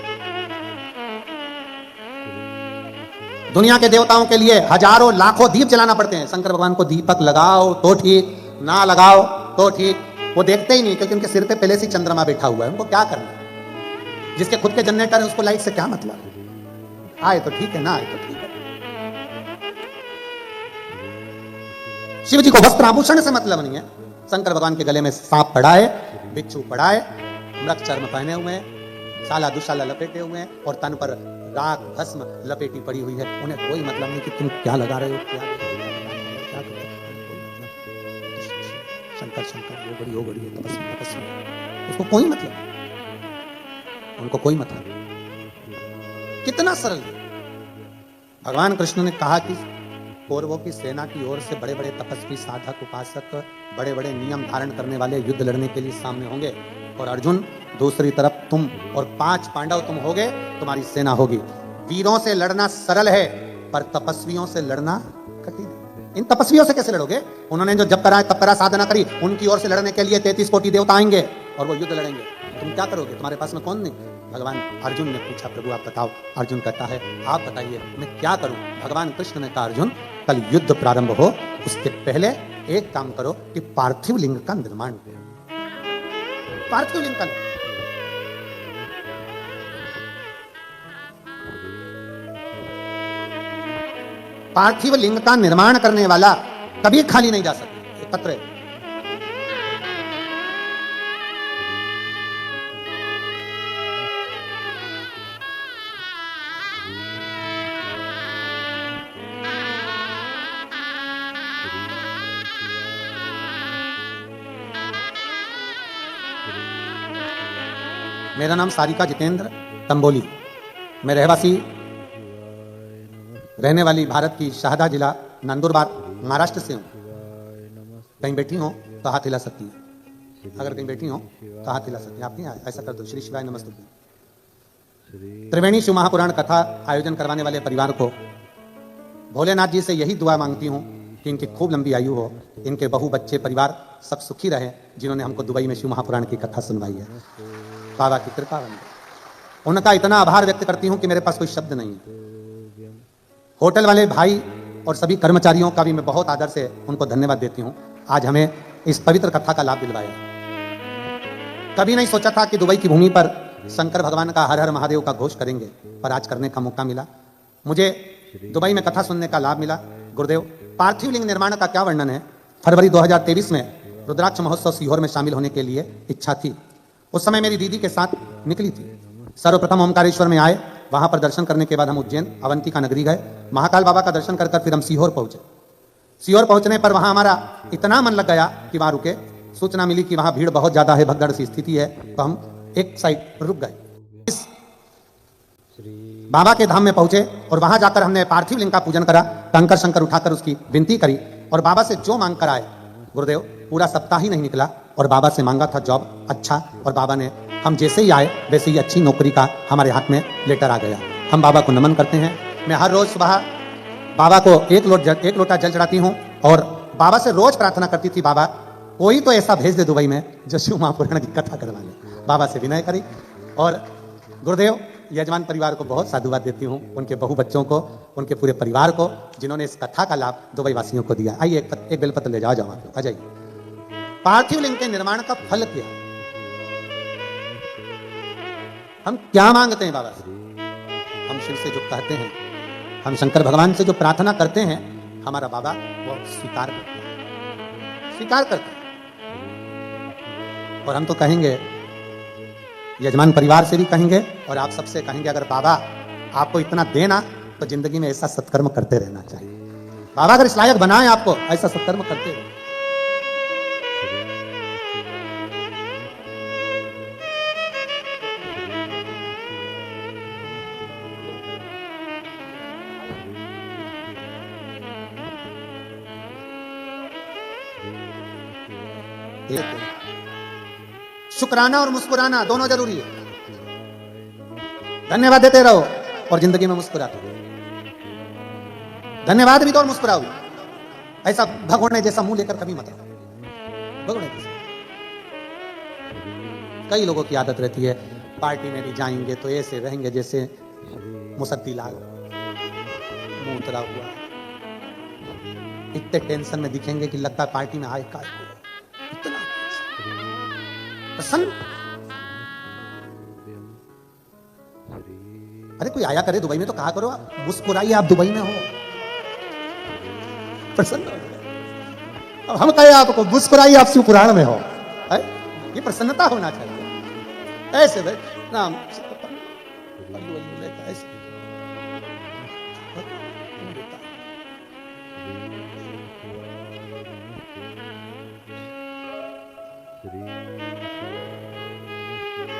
दुनिया के देवताओं के लिए हजारों लाखों दीप जलाना पड़ते हैं, शंकर भगवान को दीपक लगाओ तो ठीक, ना लगाओ तो ठीक, वो देखते ही नहीं, क्योंकि उनके सिर पे पहले से चंद्रमा बैठा हुआ है। उनको क्या करना? जिसके खुद के जनरेटर है उसको लाइट से क्या मतलब? आए तो ठीक है, ना आए तो ठीक है। शिव जी को वस्त्र आभूषण से मतलब नहीं है। शंकर भगवान के गले में सांप पड़ा है, बिच्छू पड़ा है, मृग चर्म पहने हुए हैं, साला दुशाला लपेटे हुए हैं और तन पर राख भस्म लपेटी पड़ी हुई है। उन्हें कोई मतलब नहीं कि तुम क्या लगा रहे हो, क्या कर रहे हो। शंकर शंकर, वो बड़ी है, तपस्वी तपस्वी, उसको कोई मतलब, उनको कोई मतलब। कितना सरल है। भगवान कृष्ण ने कहा कि कौरवों की सेना की ओर से बड़े बड़े तपस्वी, साधक, उपासक, बड़े बड़े नियम धारण करने वाले युद्ध लड़ने के लिए सामने होंगे, और अर्जुन दूसरी तरफ तुम, और 5 पांडव तुम होगे, तुम्हारी सेना होगी। वीरों से लड़ना सरल है, पर तपस्वियों से लड़ना कठिन है। इन तपस्वियों से कैसे लड़ोगे? उन्होंने जो जब करा तब करा, साधना करी, उनकी ओर से लड़ने के लिए 33 कोटि देवता आएंगे और वो युद्ध लड़ेंगे। तुम क्या करोगे, तुम्हारे पास में कौन नहीं? भगवान अर्जुन ने पूछा, प्रभु आप बताओ। अर्जुन कहता है, आप बताइए मैं क्या करूं? भगवान कृष्ण ने कहा, अर्जुन कल युद्ध प्रारंभ हो, उसके पहले एक काम करो कि पार्थिव लिंग का निर्माण करो। पार्थिव लिंग का पार्थिव लिंग का निर्माण करने वाला कभी खाली नहीं जा सकता। एक पत्र है। मेरा नाम सारिका जितेंद्र तंबोली, मैं रहवासी रहने वाली भारत की शाहदा जिला नंदुरबार महाराष्ट्र से हूँ। कहीं बैठी हो तो हाथ हिला सकती है, अगर कहीं बैठी हो तो हाथ हिला सकती है। आप नहीं आए, ऐसा कर दो। श्री शिवाय नमस्ते। त्रिवेणी शिव महापुराण कथा आयोजन करवाने वाले परिवार को भोलेनाथ जी से यही दुआ मांगती हूँ कि इनकी खूब लंबी आयु हो, इनके बहू बच्चे परिवार सब सुखी रहे, जिन्होंने हमको दुबई में शिव महापुराण की कथा सुनवाई है। बाबा की कृपा बन गई। उनका इतना आभार व्यक्त करती हूँ कि मेरे पास कोई शब्द नहीं है। होटल वाले भाई और सभी कर्मचारियों का भी मैं बहुत आदर से उनको धन्यवाद देती हूँ, आज हमें इस पवित्र कथा का लाभ दिलवाया। कभी नहीं सोचा था कि दुबई की भूमि पर शंकर भगवान का हर हर महादेव का घोष करेंगे, पर आज करने का मौका मिला। मुझे दुबई में कथा सुनने का लाभ मिला। गुरुदेव, पार्थिव लिंग निर्माण का क्या वर्णन है। फरवरी 2023 में रुद्राक्ष महोत्सव सीहोर में शामिल होने के लिए इच्छा थी। उस समय मेरी दीदी के साथ निकली थी। सर्वप्रथम ओमकारेश्वर में आए, वहां पर दर्शन करने के बाद हम उज्जैन अवंतिका नगरी गए। महाकाल बाबा का दर्शन कर फिर हम सीहोर पहुंचे। सीहोर पहुंचने पर वहां हमारा इतना मन लग गया कि वहां रुके। सूचना मिली कि वहां भीड़ बहुत ज्यादा है, भगदड़ सी स्थिति है, तो हम एक साइड रुक गए। बाबा के धाम में पहुंचे और वहां जाकर हमने पार्थिव लिंग का पूजन करा, कंकर शंकर उठाकर उसकी विनती करी और बाबा से जो मांग कर आए। गुरुदेव, पूरा सप्ताह ही नहीं निकला और बाबा से मांगा था जॉब अच्छा, और बाबा ने हम जैसे ही आए वैसे ही अच्छी नौकरी का हमारे हाथ में लेटर आ गया। हम बाबा को नमन करते हैं। मैं हर रोज सुबह बाबा को एक लोटा जल चढ़ाती हूँ और बाबा से रोज प्रार्थना करती थी, बाबा कोई तो ऐसा भेज दे दुबई में जो शिव महापुराण की कथा करवा ले। बाबा से विनय करी। और गुरुदेव, यजमान परिवार को बहुत साधुवाद देती हूँ, उनके बहु बच्चों को, उनके पूरे परिवार को, जिन्होंने इस कथा का लाभ दुबई वासियों को दिया। आइए एक बेलपत्र ले जाओ आप लोग, आ जाइए। पार्थिव लिंग के निर्माण का फल क्या? हम क्या मांगते हैं बाबा से? हम शिव से जो कहते हैं, हम शंकर भगवान से जो प्रार्थना करते हैं, हमारा बाबा वो स्वीकार करता है, स्वीकार करता है। और हम तो कहेंगे, यजमान परिवार से भी कहेंगे और आप सबसे कहेंगे, अगर बाबा आपको इतना देना तो जिंदगी में ऐसा सत्कर्म करते रहना चाहिए। बाबा अगर इस लायक बनाए आपको, ऐसा सत्कर्म करते रहे। शुक्राना और मुस्कुराना दोनों जरूरी है। धन्यवाद देते रहो और जिंदगी में मुस्कुराते रहो। धन्यवाद भी तो और मुस्कुराओ। ऐसा भगोड़ने जैसा मुंह लेकर कभी मत रहो। भगोड़ने जैसा कई लोगों की आदत रहती है, पार्टी में भी जाएंगे तो ऐसे रहेंगे जैसे मुसद्दी लाल, मुंह उतरा हुआ, इतने टेंशन में दिखेंगे कि लगता है पार्टी में आए का इतना प्रसन्न। अरे कोई आया करे दुबई में तो कहा करो, मुस्कुराइए, आप दुबई में हो, प्रसन्न। अब हम कहे आपको मुस्कुराइए, आप शिव पुराण में हो, ये प्रसन्नता होना चाहिए। ऐसे भाई नाम ऐसे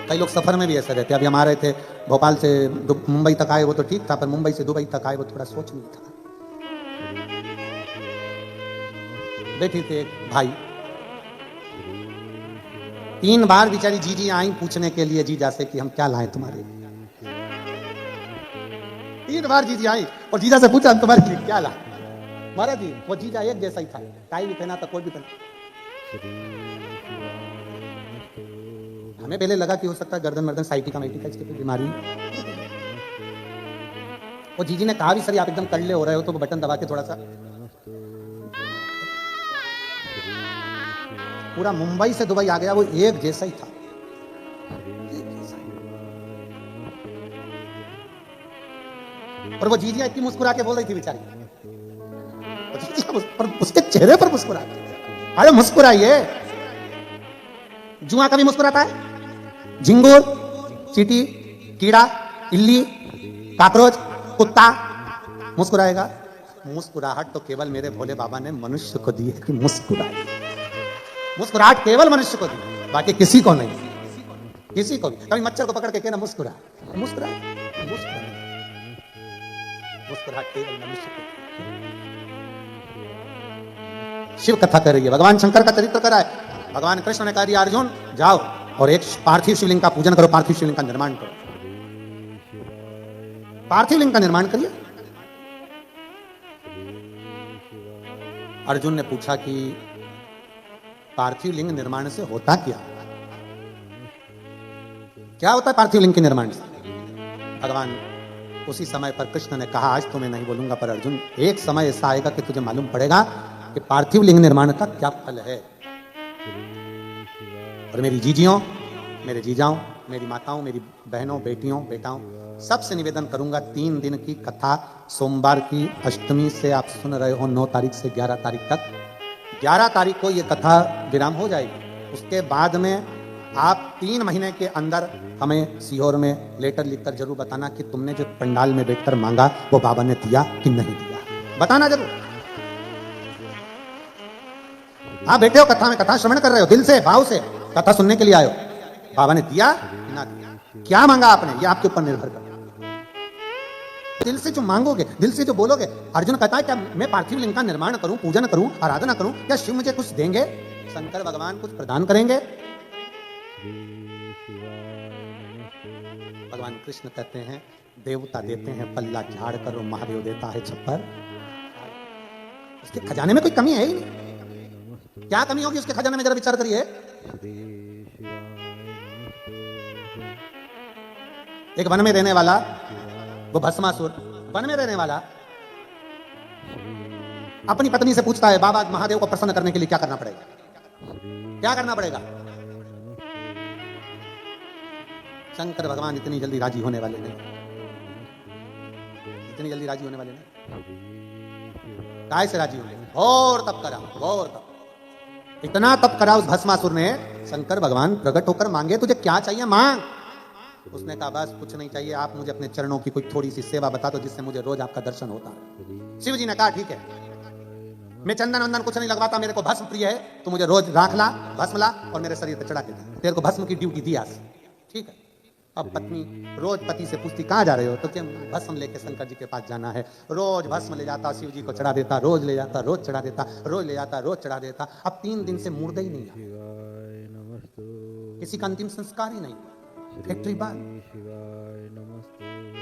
कई लोग सफर में भी ऐसे रहते हैं। अभी हम आ रहे थे भोपाल से मुंबई तक आए, वो तो ठीक था, पर मुंबई से दुबई तक आए वो थोड़ा सोच नहीं था। बैठी थे एक भाई, 3 बार बेचारी जीजी आई पूछने के लिए जीजा से कि हम क्या लाएं तुम्हारे लिए। 3 बार जीजी आई और जीजा से पूछा हम तुम्हारे लिए क्या लाएं। महाराज जी वो जीजा एक जैसा ही था, टाई भी पहना था, कोई भी पहना। हमें पहले लगा कि हो सकता है गर्दन मर्दन साइटिका माइटिका इसकी कोई बीमारी। वो जीजी ने कहा भी सर आप एकदम कड़ले हो रहे हो, तो वो बटन दबा के थोड़ा सा, पूरा मुंबई से दुबई आ गया, वो एक जैसा ही था। और वो जीजिया इतनी मुस्कुरा के बोल रही थी बेचारी, पर उसके चेहरे पर मुस्कुरा, अरे मुस्कुराइए। जुआ कभी मुस्कुराता है? झिंगुर, चींटी, कीड़ा, इल्ली, कॉकरोच, कुत्ता मुस्कुराएगा? मुस्कुराहट तो केवल मेरे भोले बाबा ने मनुष्य को दी है कि मुस्कुराए। मुस्कुराहट केवल मनुष्य को दी, बाकी किसी को नहीं, किसी को भी। कभी मच्छर को पकड़ के कहना मुस्कुरा, मुस्कुरा, मुस्कुरा, मुस्कुराहट केवल मनुष्य को। शिव कथा कर रही है, भगवान शंकर का चरित्र करा है। भगवान कृष्ण ने कहा दिया अर्जुन जाओ और एक पार्थिव शिवलिंग का पूजन करो, पार्थिव शिवलिंग का निर्माण करो। पार्थिव लिंग का निर्माण करिए। अर्जुन ने पूछा कि पार्थिव लिंग निर्माण से होता क्या? क्या होता है पार्थिव लिंग के निर्माण से? भगवान उसी समय पर कृष्ण ने कहा आज तो मैं नहीं बोलूंगा, पर अर्जुन एक समय ऐसा आएगा कि तुझे मालूम पड़ेगा कि पार्थिव लिंग निर्माण का क्या फल है। और मेरी जीजियों, मेरे जीजाओं, मेरी माताओं, मेरी बहनों, बेटियों, बेटाओं, सबसे निवेदन करूंगा 3 दिन की कथा सोमवार की अष्टमी से आप सुन रहे हो, 9 तारीख से 11 तारीख तक। 11 तारीख को ये कथा विराम हो जाएगी। उसके बाद में आप 3 महीने के अंदर हमें सीहोर में लेटर लिखकर जरूर बताना कि तुमने जो पंडाल में बैठकर मांगा वो बाबा ने दिया कि नहीं दिया, बताना जरूर। आप बैठे हो कथा में, कथा श्रवण कर रहे हो, दिल से भाव से कथा सुनने के लिए आए हो, बाबा ने दिया कि ना दिया, क्या मांगा आपने, ये आपके ऊपर निर्भर करता है। दिल से जो मांगोगे, दिल से जो बोलोगे। अर्जुन कहता है क्या मैं पार्थिव लिंग का निर्माण करूं, पूजन करूं, आराधना करूं, क्या शिव मुझे कुछ देंगे? शंकर भगवान कुछ प्रदान करेंगे? भगवान कृष्ण कहते हैं देवता देते हैं पल्ला झाड़ कर, महादेव देता है छप्पर। उसके खजाने में कोई कमी है ही नहीं। क्या कमी होगी उसके खजाने में, जरा विचार करिए। एक वन में रहने वाला, वो भस्मासुर, वन में रहने वाला अपनी पत्नी से पूछता है बाबा महादेव को प्रसन्न करने के लिए क्या करना पड़ेगा, क्या करना पड़ेगा? शंकर भगवान इतनी जल्दी राजी होने वाले नहीं, इतनी जल्दी राजी होने वाले नहीं। काय से राजी होंगे? और तप करा, और तप, इतना तप करा उस भस्मासुर ने। शंकर भगवान प्रकट होकर मांगे तुझे क्या चाहिए मांग। उसने कहा बस कुछ नहीं चाहिए, आप मुझे अपने चरणों की कोई थोड़ी सी सेवा बता दो जिससे मुझे रोज आपका दर्शन होता। शिव जी ने कहा ठीक है, मैं चंदन वंदन कुछ नहीं लगवाता, मेरे को भस्म प्रिय है, तो मुझे रोज राख ला, भस्म ला और मेरे शरीर पर चढ़ा के दे, तेरे को भस्म की ड्यूटी दी आज, ठीक है। अब पत्नी रोज पति से पूछती कहाँ जा रहे हो, तो क्या भस्म लेके शंकर जी के पास जाना है। रोज भस्म ले जाता, शिव जी को चढ़ा देता, रोज ले जाता, रोज चढ़ा देता, रोज ले जाता, रोज चढ़ा देता। अब 3 दिन से मुर्दा ही नहीं है, किसी का अंतिम संस्कार ही नहीं, फैक्ट्री बंद।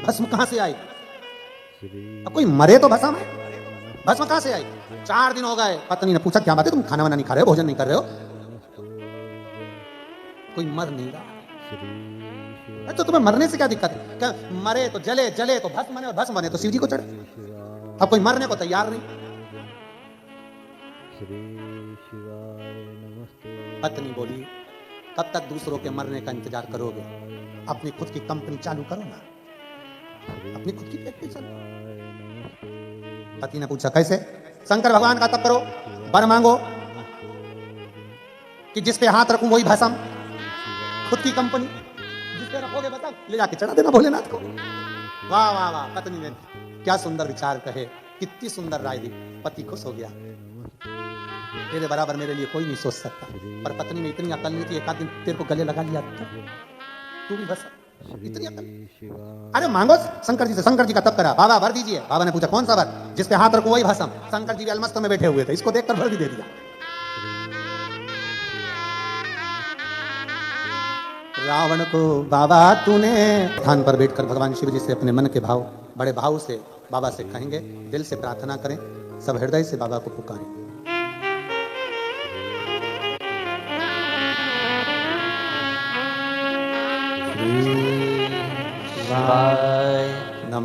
भस्म कहां से आई? अब कोई मरे तो भस्म है, भस्म कहां से आई? 4 दिन हो गए, पत्नी ने पूछा क्या बात है, तुम खाना वाना नहीं खा रहे हो, भोजन नहीं कर रहे हो? कोई मर नहीं रहा। तो तुम्हें मरने से क्या दिक्कत है? क्या मरे तो जले, जले तो भस्म बने, और भस्म बने तो शिव जी को चढ़े। अब कोई मरने को तैयार नहीं। पत्नी बोली कब तक दूसरों के मरने का इंतजार करोगे, अपनी खुद की कंपनी चालू करो ना, अपनी खुद की फैक्ट्री चालू। पति ने पूछा कैसे? शंकर भगवान का तप करो, वर मांगो कि जिस पे हाथ रखूं वही भस्म, खुद की कंपनी, जिस पे रखोगे भस्म ले जाके चढ़ा देना भोलेनाथ को। वाह वाह वाह, पत्नी ने क्या सुंदर विचार कहे, कितनी सुंदर राय दी। पति खुश हो गया, तेरे बराबर मेरे लिए कोई नहीं सोच सकता। पर पत्नी में इतनी अकल नहीं थी, एक आध दिन तेरे को गले लगा लिया तू भी बस, इतनी अकल। अरे मांगो शंकर जी से, शंकर जी का तप करा, बाबा वर दीजिए। बाबा ने पूछा कौन सा वर? जिस पे हाथ रखो वही भस्म। शंकर जी भी अलमस्त में बैठे हुए थे, इसको देखकर वर भी दे दिया। रावण को बाबा तूने, स्थान पर बैठकर भगवान शिव जी से अपने मन के भाव बड़े भाव से बाबा से कहेंगे, दिल से प्रार्थना करें, सब हृदय से बाबा को पुकारें।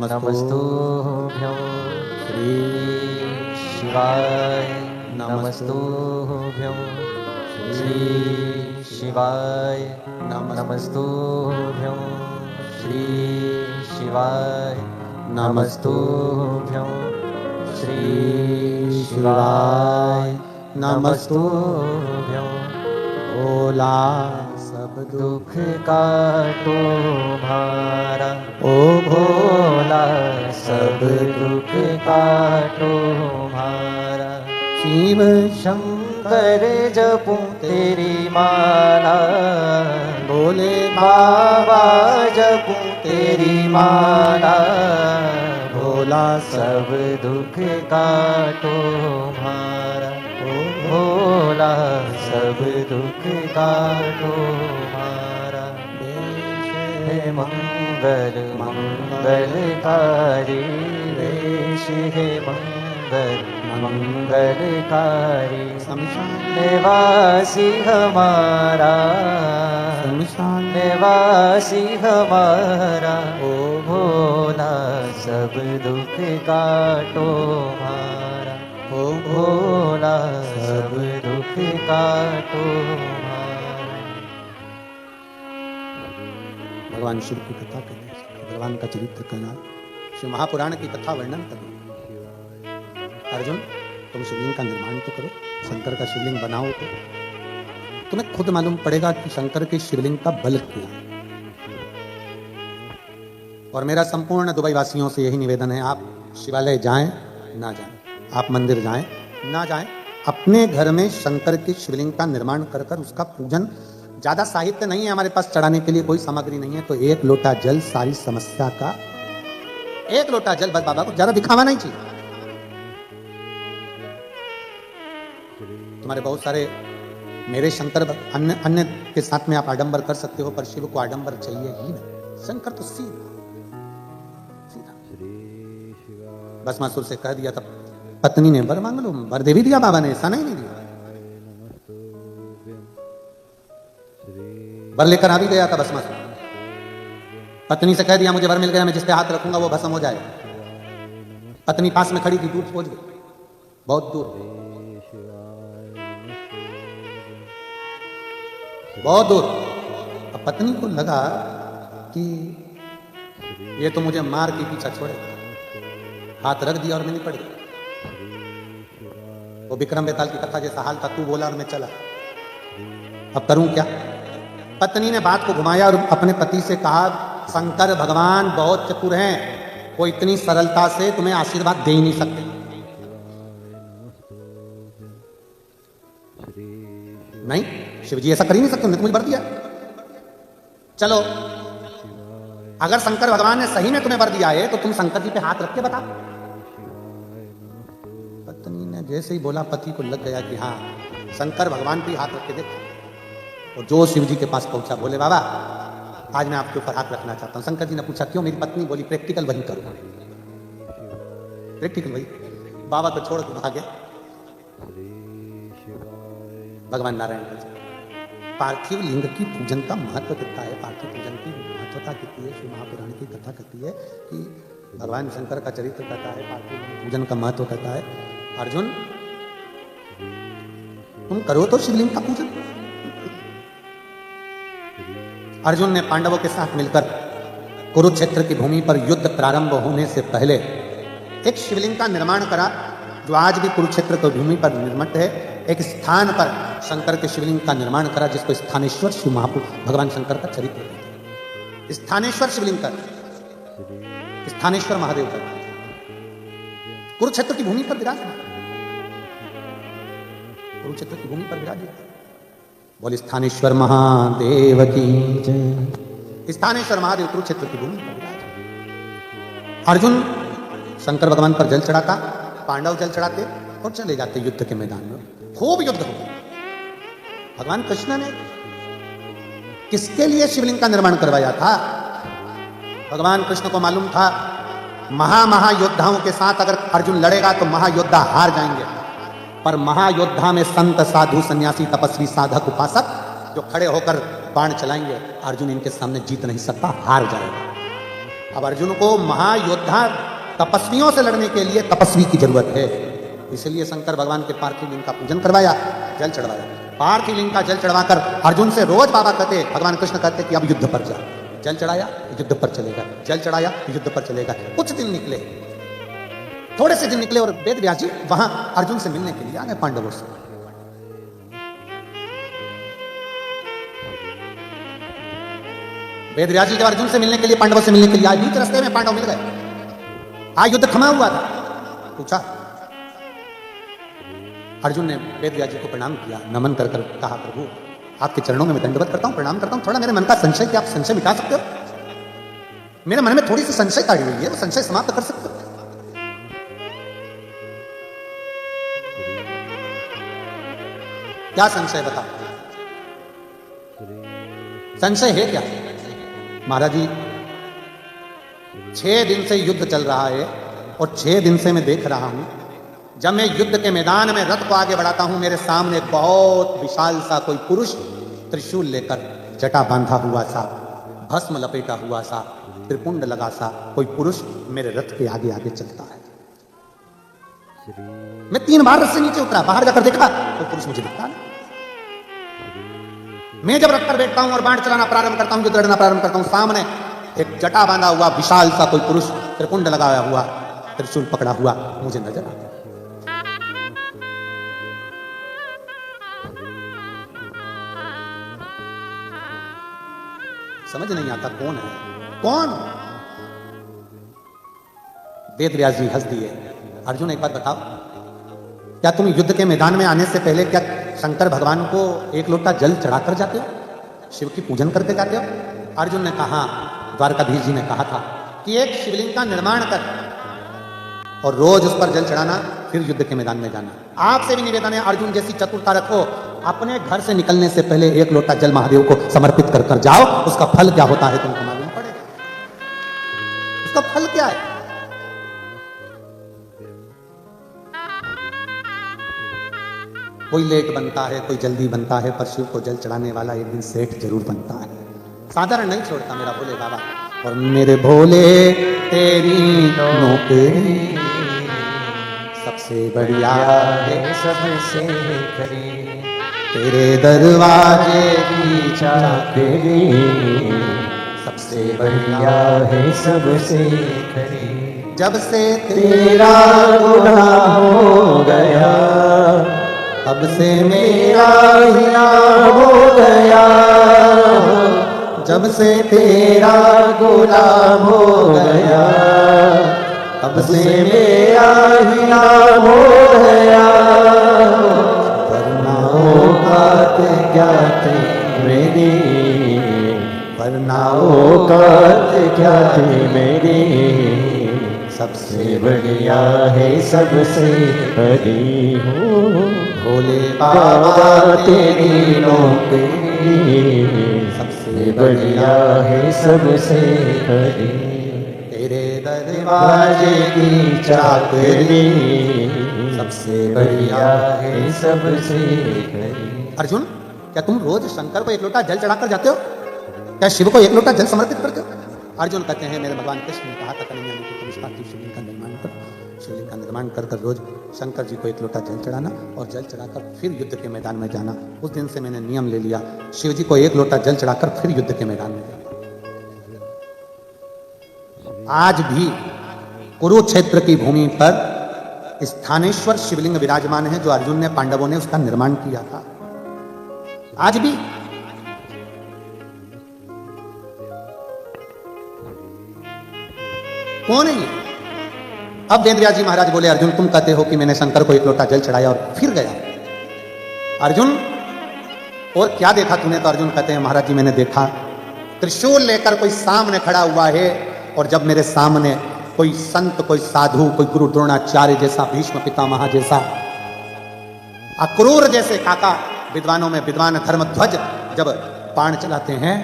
नमस्तुभ्यं श्री शिवाय नमस्तुभ्यं श्री शिवाय नमस्तुभ्यं श्री शिवाय नमस्तुभ्यं श्री शिवाय नमस्तुभ्यं
भोला सब
दुख काटो भारा ओ भोला सब दुख काटो भारा
शिव
शंकर जपूं तेरी माला
भोले
बाबा जपूं तेरी माला
भोला
सब दुख काटो भारा ओ भोला सब दुख काटो भारा हे मंगल मंगलकारी देश हे मंगल मंगलकारी निवासी हमारा निवासी हमारा ओ भोला सब दुख काटो भारा ओ भोला सब दुख काटो भारा।
भगवान शिव की कथा करें, भगवान का चरित्र करना, शिव महापुराण की कथा वर्णन करें। अर्जुन, तुम शिवलिंग का निर्माण तो करो, शंकर का शिवलिंग बनाओ तो तुम्हें खुद मालूम पड़ेगा कि शंकर के शिवलिंग का बल क्या है। और मेरा संपूर्ण दुबई वासियों से यही निवेदन है, आप शिवालय जाएं ना जाएं, आप मंदिर जाएं ना जाएं, अपने घर में शंकर के शिवलिंग का निर्माण कर कर उसका पूजन। ज्यादा साहित्य नहीं है हमारे पास, चढ़ाने के लिए कोई सामग्री नहीं है, तो एक लोटा जल सारी समस्या का, एक लोटा जल बस। बाबा को ज्यादा दिखावा नहीं चाहिए। तुम्हारे बहुत सारे मेरे शंकर अन्य अन्य के साथ में आप आडंबर कर सकते हो, पर शिव को आडंबर चाहिए ही नहीं। शंकर तो सीधा सीधा भस्मासुर से कह दिया, तब पत्नी ने वर मांग लो, वर दे भी दिया बाबा ने, ऐसा नहीं दिया। वर लेकर आ भी गया था भस्मासुर। पत्नी से कह दिया मुझे वर मिल गया, मैं जिस पे हाथ रखूंगा वो भस्म हो जाएगा। पत्नी पास में खड़ी थी, दूर पहुंच गई, बहुत दूर, बहुत दूर। अब पत्नी को लगा कि ये तो मुझे मार के पीछा छोड़ेगा, हाथ रख दिया और मैं निपट गया। वो विक्रम बेताल की कथा जैसा हाल था, तू बोला और मैं चला, अब करूं क्या। पत्नी ने बात को घुमाया और अपने पति से कहा, शंकर भगवान बहुत चतुर हैं, वो इतनी सरलता से तुम्हें आशीर्वाद दे ही नहीं सकते। नहीं, शिव जी ऐसा कर ही नहीं सकते, उन्होंने मुझे वर दिया। चलो, अगर शंकर भगवान ने सही में तुम्हें वर दिया है तो तुम शंकर जी पे हाथ रख के बता। पत्नी ने जैसे ही बोला, पति को लग गया कि हाँ, शंकर भगवान पे हाथ रख के देखा। और जो शिव जी के पास पहुंचा, बोले बाबा आज मैं आपके ऊपर हाथ रखना चाहता हूं। शंकर जी ने पूछा क्यों? मेरी पत्नी बोली प्रैक्टिकल वही करूंगा, प्रैक्टिकल वही। बाबा तो छोड़ के भागे। भगवान नारायण का पार्थिव लिंग की पूजन का महत्व कितना है, पार्थिव पूजन की महत्वता कितनी है। शिव महापुराण की कथा कहती है कि भगवान शंकर का चरित्र कहता है, पार्थिव पूजन का महत्व कहता है। अर्जुन, तुम करो तो शिवलिंग का पूजन। अर्जुन ने पांडवों के साथ मिलकर कुरुक्षेत्र की भूमि पर युद्ध प्रारंभ होने से पहले एक शिवलिंग का निर्माण करा, जो आज भी कुरुक्षेत्र की भूमि पर निर्मित है। एक स्थान पर शंकर के शिवलिंग का निर्माण करा, जिसको स्थानेश्वर शिव महापुरुष भगवान शंकर का चरित्र है। स्थानेश्वर शिवलिंग का, स्थानेश्वर महादेव का कुरुक्षेत्र की भूमि पर विराजमान, कुरुक्षेत्र की भूमि पर विराजित। बोले स्थानेश्वर महादेव की जय। स्थानेश्वर महादेव कुरुक्षेत्र की भूमि पर विराज। अर्जुन शंकर भगवान पर जल चढ़ाता, पांडव जल चढ़ाते और चले जाते युद्ध के मैदान में। खूब युद्ध हो। भगवान कृष्ण ने किसके लिए शिवलिंग का निर्माण करवाया था? भगवान कृष्ण को मालूम था महायोद्धाओं के साथ अगर अर्जुन लड़ेगा तो महायोद्धा हार जाएंगे, पर महायोद्धा में संत साधु सन्यासी तपस्वी साधक उपासक जो खड़े होकर बाण चलाएंगे, अर्जुन इनके सामने जीत नहीं सकता, हार जाएगा। अब अर्जुन को महायोद्धा तपस्वियों से लड़ने के लिए तपस्वी की जरूरत है, इसलिए शंकर भगवान के पार्थिव लिंग का पूजन करवाया, जल चढ़वाया। पार्थिव लिंग का जल चढ़वाकर अर्जुन से रोज बाबा कहते, भगवान कृष्ण कहते कि अब युद्ध पर जा। जल चढ़ाया युद्ध पर चलेगा, जल चढ़ाया युद्ध पर चलेगा। कुछ दिन निकले, थोड़े से दिन निकले और वेद व्यास जी वहां अर्जुन से मिलने के लिए आ गए पांडवों से। वेद व्यास जी जब अर्जुन से मिलने के लिए, पांडवों से मिलने के लिए आए, बीच रास्ते में पांडव मिल गए। आज युद्ध थमा हुआ था। पूछा, अर्जुन ने वेद व्यास जी को प्रणाम किया, नमन कर कहा, प्रभु आपके चरणों में मैं दंडवत करता हूं, प्रणाम करता हूं। थोड़ा मेरे मन का संशय, क्या आप संशय मिटा सकते हो? मेरे मन में थोड़ी सी संशय काढ़ी हुई है, वो संशय समाप्त कर सकते हो? क्या संशय बताओ, संशय है क्या? महाराज जी 6 दिन से युद्ध चल रहा है और 6 दिन से मैं देख रहा हूं, जब मैं युद्ध के मैदान में रथ को आगे बढ़ाता हूं, मेरे सामने बहुत विशाल सा कोई पुरुष त्रिशूल लेकर, जटा बांधा हुआ सा, भस्म लपेटा हुआ सा, त्रिपुंड लगा सा कोई पुरुष मेरे रथ के आगे आगे चलता है। मैं 3 बार रथ से नीचे उतरा, बाहर जाकर देखा तो पुरुष मुझे दिखता नहीं। मैं जब रथ पर बैठता हूं और बाण चलाना प्रारंभ करता हूं, युद्ध लड़ना प्रारंभ करता हूं, सामने एक जटा बांधा हुआ विशाल सा कोई पुरुष, त्रिपुंड लगाया हुआ, त्रिशूल पकड़ा हुआ मुझे नजर आता। समझ नहीं आता कौन है, कौन? वेद व्यास जी हंस दिए। अर्जुन एक बात बताओ, क्या तुम युद्ध के मैदान में आने से पहले क्या शंकर भगवान को एक लोटा जल चढ़ाकर जाते हो, शिव की पूजन करके जाते हो? अर्जुन ने कहा, द्वारकाधीश जी ने कहा था कि एक शिवलिंग का निर्माण कर और रोज उस पर जल चढ़ाना, फिर युद्ध के मैदान में जाना। आपसे भी निवेदन है, अर्जुन जैसी चतुरता रखो, अपने घर से निकलने से पहले एक लोटा जल महादेव को समर्पित कर कर जाओ, उसका फल क्या होता है तुमको मालूम पड़ेगा। उसका फल क्या है? कोई लेट बनता है, कोई जल्दी बनता है, पर शिव को जल चढ़ाने वाला एक दिन सेठ जरूर बनता है। साधारण नहीं छोड़ता मेरा भोले बाबा। और मेरे भोले तेरी नौकरी सबसे बढ़िया है,
सबसे खरी,
तेरे दरवाजे
की चाकरी
सबसे
बढ़िया है, सबसे खरी।
जब से
तेरा गुनाह हो गया,
तब से
मेरा हिया हो गया,
जब से
तेरा गुलाम हो गया,
तब
से मेरा हिया हो गया।
वरना
औकात क्या थी मेरी,
वरना
औकात क्या थी मेरी,
सबसे
बढ़िया है, सबसे बड़ी हूँ
भोले
बाबा तेरी नौकरी, सबसे बढ़िया है, सबसे बड़ी,
तेरे
दरवाजे की चाकरी सबसे बढ़िया है, सबसे बड़ी।
अर्जुन, क्या तुम रोज शंकर को एक लोटा जल चढ़ाकर जाते हो? क्या शिव को एक लोटा जल समर्पित करते हो? अर्जुन कहते हैं, मेरे भगवान कृष्ण ने कहा था कन्हैया ने कि शिवलिंग का निर्माण करो, शिवलिंग का निर्माण कर कर रोज शंकर जी को एक लोटा जल चढ़ाना और जल चढ़ाकर फिर युद्ध के मैदान में जाना। उस दिन से मैंने नियम ले लिया, शिव जी को एक लोटा जल चढ़ाकर फिर युद्ध के मैदान में जाना। आज भी कुरुक्षेत्र की भूमि पर स्थानेश्वर शिवलिंग विराजमान है, जो अर्जुन ने, पांडवों ने उसका निर्माण किया था। आज भी कौन है ये? अब वेदव्यास जी महाराज बोले, अर्जुन तुम कहते हो कि मैंने शंकर को एक लोटा जल चढ़ाया और फिर गया। अर्जुन, और क्या देखा तूने? तो अर्जुन कहते हैं, महाराज जी मैंने देखा त्रिशूल लेकर कोई सामने खड़ा हुआ है, और जब मेरे सामने कोई संत, कोई साधु, कोई गुरु द्रोणाचार्य जैसा, भीष्म पितामह जैसा, अक्रूर जैसे काका, विद्वानों में विद्वान धर्मध्वज जब बाण चलाते हैं,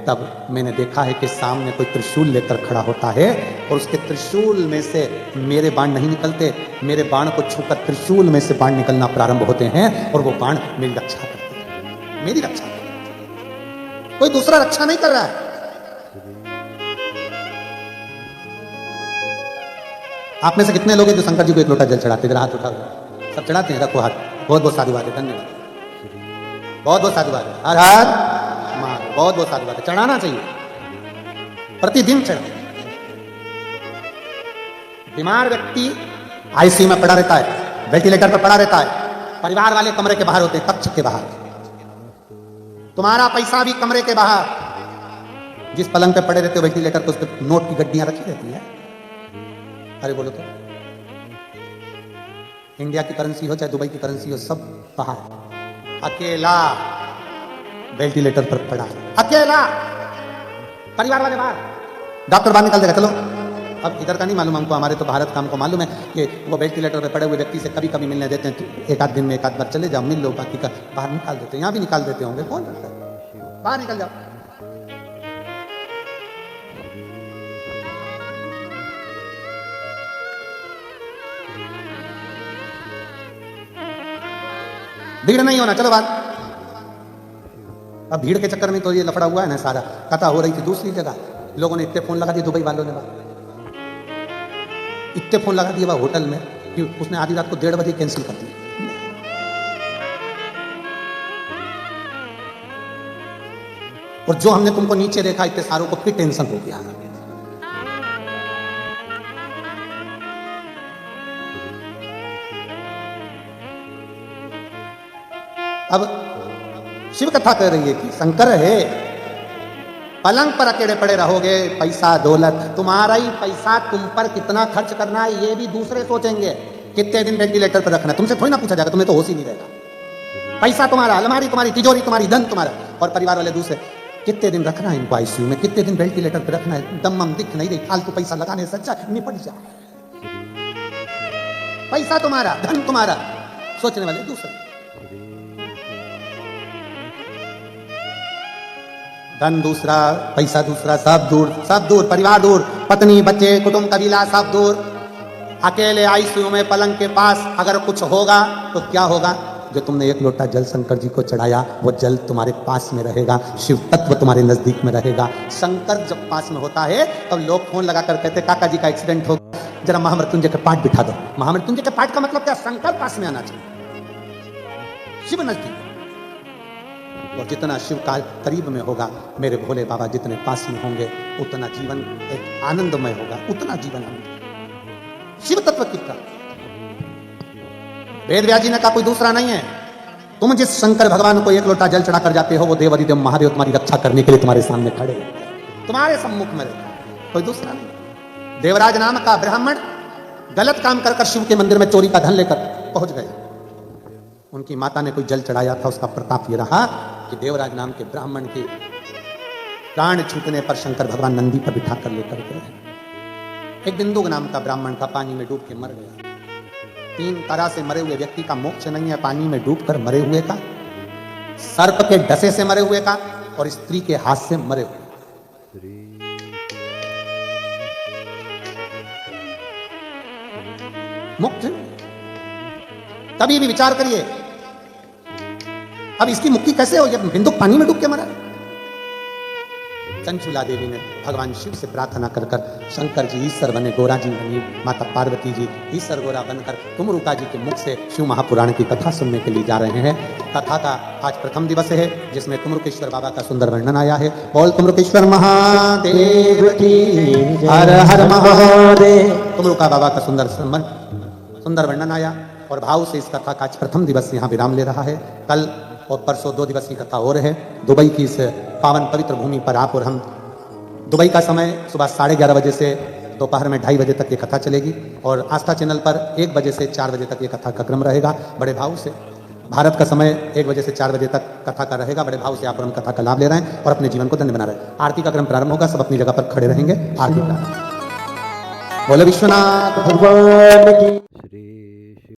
तब मैंने देखा है कि सामने कोई त्रिशूल लेकर खड़ा होता है और उसके त्रिशूल में से मेरे बाण नहीं निकलते, मेरे बाण को छूकर त्रिशूल में से बाण निकलना प्रारंभ होते हैं और वो बाण मेरी रक्षा करते हैं, मेरी रक्षा करते हैं। कोई दूसरा रक्षा नहीं कर रहा है। आप में से कितने लोग हैं जो शंकर जी को एक लोटा जल चढ़ाते? जरा हाथ उठाओ। सब चढ़ाते हैं? रखो हाथ। बहुत बहुत साधुवाद है, धन्यवाद। बहुत बहुत साधुवाद है। हर हर महादेव। बहुत बहुत साधुवाद है। चढ़ाना चाहिए, प्रतिदिन चढ़ाए। बीमार व्यक्ति आईसीयू में पड़ा रहता है, वेंटिलेटर पर पड़ा रहता है, परिवार वाले कमरे के बाहर होते हैं, कक्ष के बाहर। तुम्हारा पैसा भी कमरे के बाहर। जिस पलंग पे पड़े रहते हो वेंटिलेटर पे, उस पर नोट की गड्डियां रखी रहती है। अरे बोलो तो, इंडिया की करेंसी हो चाहे दुबई की करेंसी हो, सब बाहर। अकेला वेंटिलेटर पर पड़ा है, अकेला, परिवार वाले बाहर, डॉक्टर बाहर निकाल देगा। चलो, अब इधर का नहीं मालूम हमको, हमारे तो भारत का हमको मालूम है कि वो वेंटिलेटर पे पड़े हुए व्यक्ति से कभी कभी मिलने देते हैं। तो एक आध दिन में एक आध बार चले जाओ, मिल लो, बाकी का बाहर निकाल देते हैं। यहाँ भी निकाल देते होंगे, कौन करता है? बाहर निकल जाओ। भीड़ नहीं होना, चलो बात। अब भीड़ के चक्कर में तो ये लफड़ा हुआ है ना सारा। कथा हो रही थी दूसरी जगह, लोगों ने इतने फोन लगा दिए, दुबई वालों ने इतने फोन लगा दिए वह होटल में कि उसने आधी रात को 1:30 बजे कैंसिल कर दिया। और जो हमने तुमको नीचे देखा इतने सारों को फिर टेंशन हो गया। अब शिव कथा कह रही है कि शंकर है, पलंग पर अकेले पड़े रहोगे, पैसा दौलत, तुम्हारा ही पैसा तुम पर कितना खर्च करना है ये भी दूसरे सोचेंगे। कितने दिन वेंटिलेटर पर रखना है तुमसे थोड़ी ना पूछा जाएगा, तुम्हें तो होश ही नहीं रहेगा। पैसा तुम्हारा, अलमारी तुम्हारी, तिजोरी तुम्हारी, धन तुम्हारा, और परिवार वाले दूसरे। कितने दिन रखना है इनको आईसीयू में, कितने दिन वेंटिलेटर पर रखना है, दम दिख नहीं रही, फालतू पैसा लगाने से अच्छा निपट जाए। पैसा तुम्हारा, धन तुम्हारा, सोचने वाले दूसरे। धन दूसरा, पैसा दूसरा, सब दूर, सब दूर, परिवार दूर, पत्नी बच्चे कुटुंब कबीला सब दूर। अकेले आईसीयू में पलंग के पास अगर कुछ होगा तो क्या होगा? जो तुमने एक लोटा जल शंकर जी को चढ़ाया वो जल तुम्हारे पास में रहेगा, शिव तत्व तुम्हारे नजदीक में रहेगा। शंकर जब पास में होता है तब तो लोग फोन लगाकर कहते काका जी का एक्सीडेंट हो, जरा महामृत्युंजय का पाठ बिठा दो। महामृत्युंजय के पाठ का मतलब क्या? शंकर पास में आना चाहिए, शिव नजदीक। और जितना शिव का करीब में होगा, मेरे भोले बाबा जितने पास में होंगे, उतना जीवन एक आनंदमय होगा, उतना जीवन आनंद। शिव तत्व कितना? वेद व्यास जी ने कहा कोई दूसरा नहीं है। तुम जिस शंकर भगवान को एक लोटा जल चढ़ा कर जाते हो, वो देवादिदेव महादेव तुम्हारी रक्षा करने के लिए तुम्हारे सामने खड़े हैं, तुम्हारे सम्मुख में रहते, कोई दूसरा नहीं। देवराज नाम का ब्राह्मण गलत काम कर शिव के मंदिर में चोरी का धन लेकर पहुंच गए। उनकी माता ने कोई जल चढ़ाया था, उसका प्रताप ये रहा कि देवराज नाम के ब्राह्मण के प्राण छूटने पर शंकर भगवान नंदी पर बिठा कर लेकर गए। एक बिंदु नाम का ब्राह्मण था, पानी में डूब के मर गया। 3 तरह से मरे हुए व्यक्ति का मोक्ष नहीं है, पानी में डूबकर मरे हुए का, सर्प के डसे से मरे हुए का, और स्त्री के हाथ से मरे हुए। मोक्ष कभी भी विचार करिए, अब इसकी मुक्ति कैसे हो जब बिंदु पानी में डूब के मरा? चंचुला देवी ने भगवान शिव से प्रार्थना कर कर शंकर जी ईश्वर बने, गोरा जी बनी, माता पार्वती जी ईश्वर गोरा बनकर कुमरुका जी के मुख से शिव महापुराण की कथा सुनने के लिए जा रहे हैं। कथा का आज प्रथम दिवस है जिसमें कुमरुकेश्वर बाबा का सुंदर वर्णन आया है। बोल कुमरुकेश्वर महादेव की, हर हर महादेव। कुमरुका बाबा का सुंदर वर्णन आया और भाव से इस कथा का आज प्रथम दिवस यहाँ विराम ले रहा है। कल और परसों 2 दिवस की कथा और है। दुबई की इस पावन पवित्र भूमि पर आप और हम, दुबई का समय सुबह 11:30 बजे से दोपहर में 2:30 बजे तक ये कथा चलेगी और आस्था चैनल पर 1 बजे से 4 बजे तक ये कथा का क्रम रहेगा। बड़े भाव से भारत का समय 1 बजे से 4 बजे तक कथा का रहेगा। बड़े भाव से आप और हम कथा का लाभ ले रहे हैं और अपने जीवन को धन्य बना रहे हैं। आरती का क्रम प्रारंभ होगा, सब अपनी जगह पर खड़े रहेंगे। आरती का बोले विश्वनाथ भगवान की।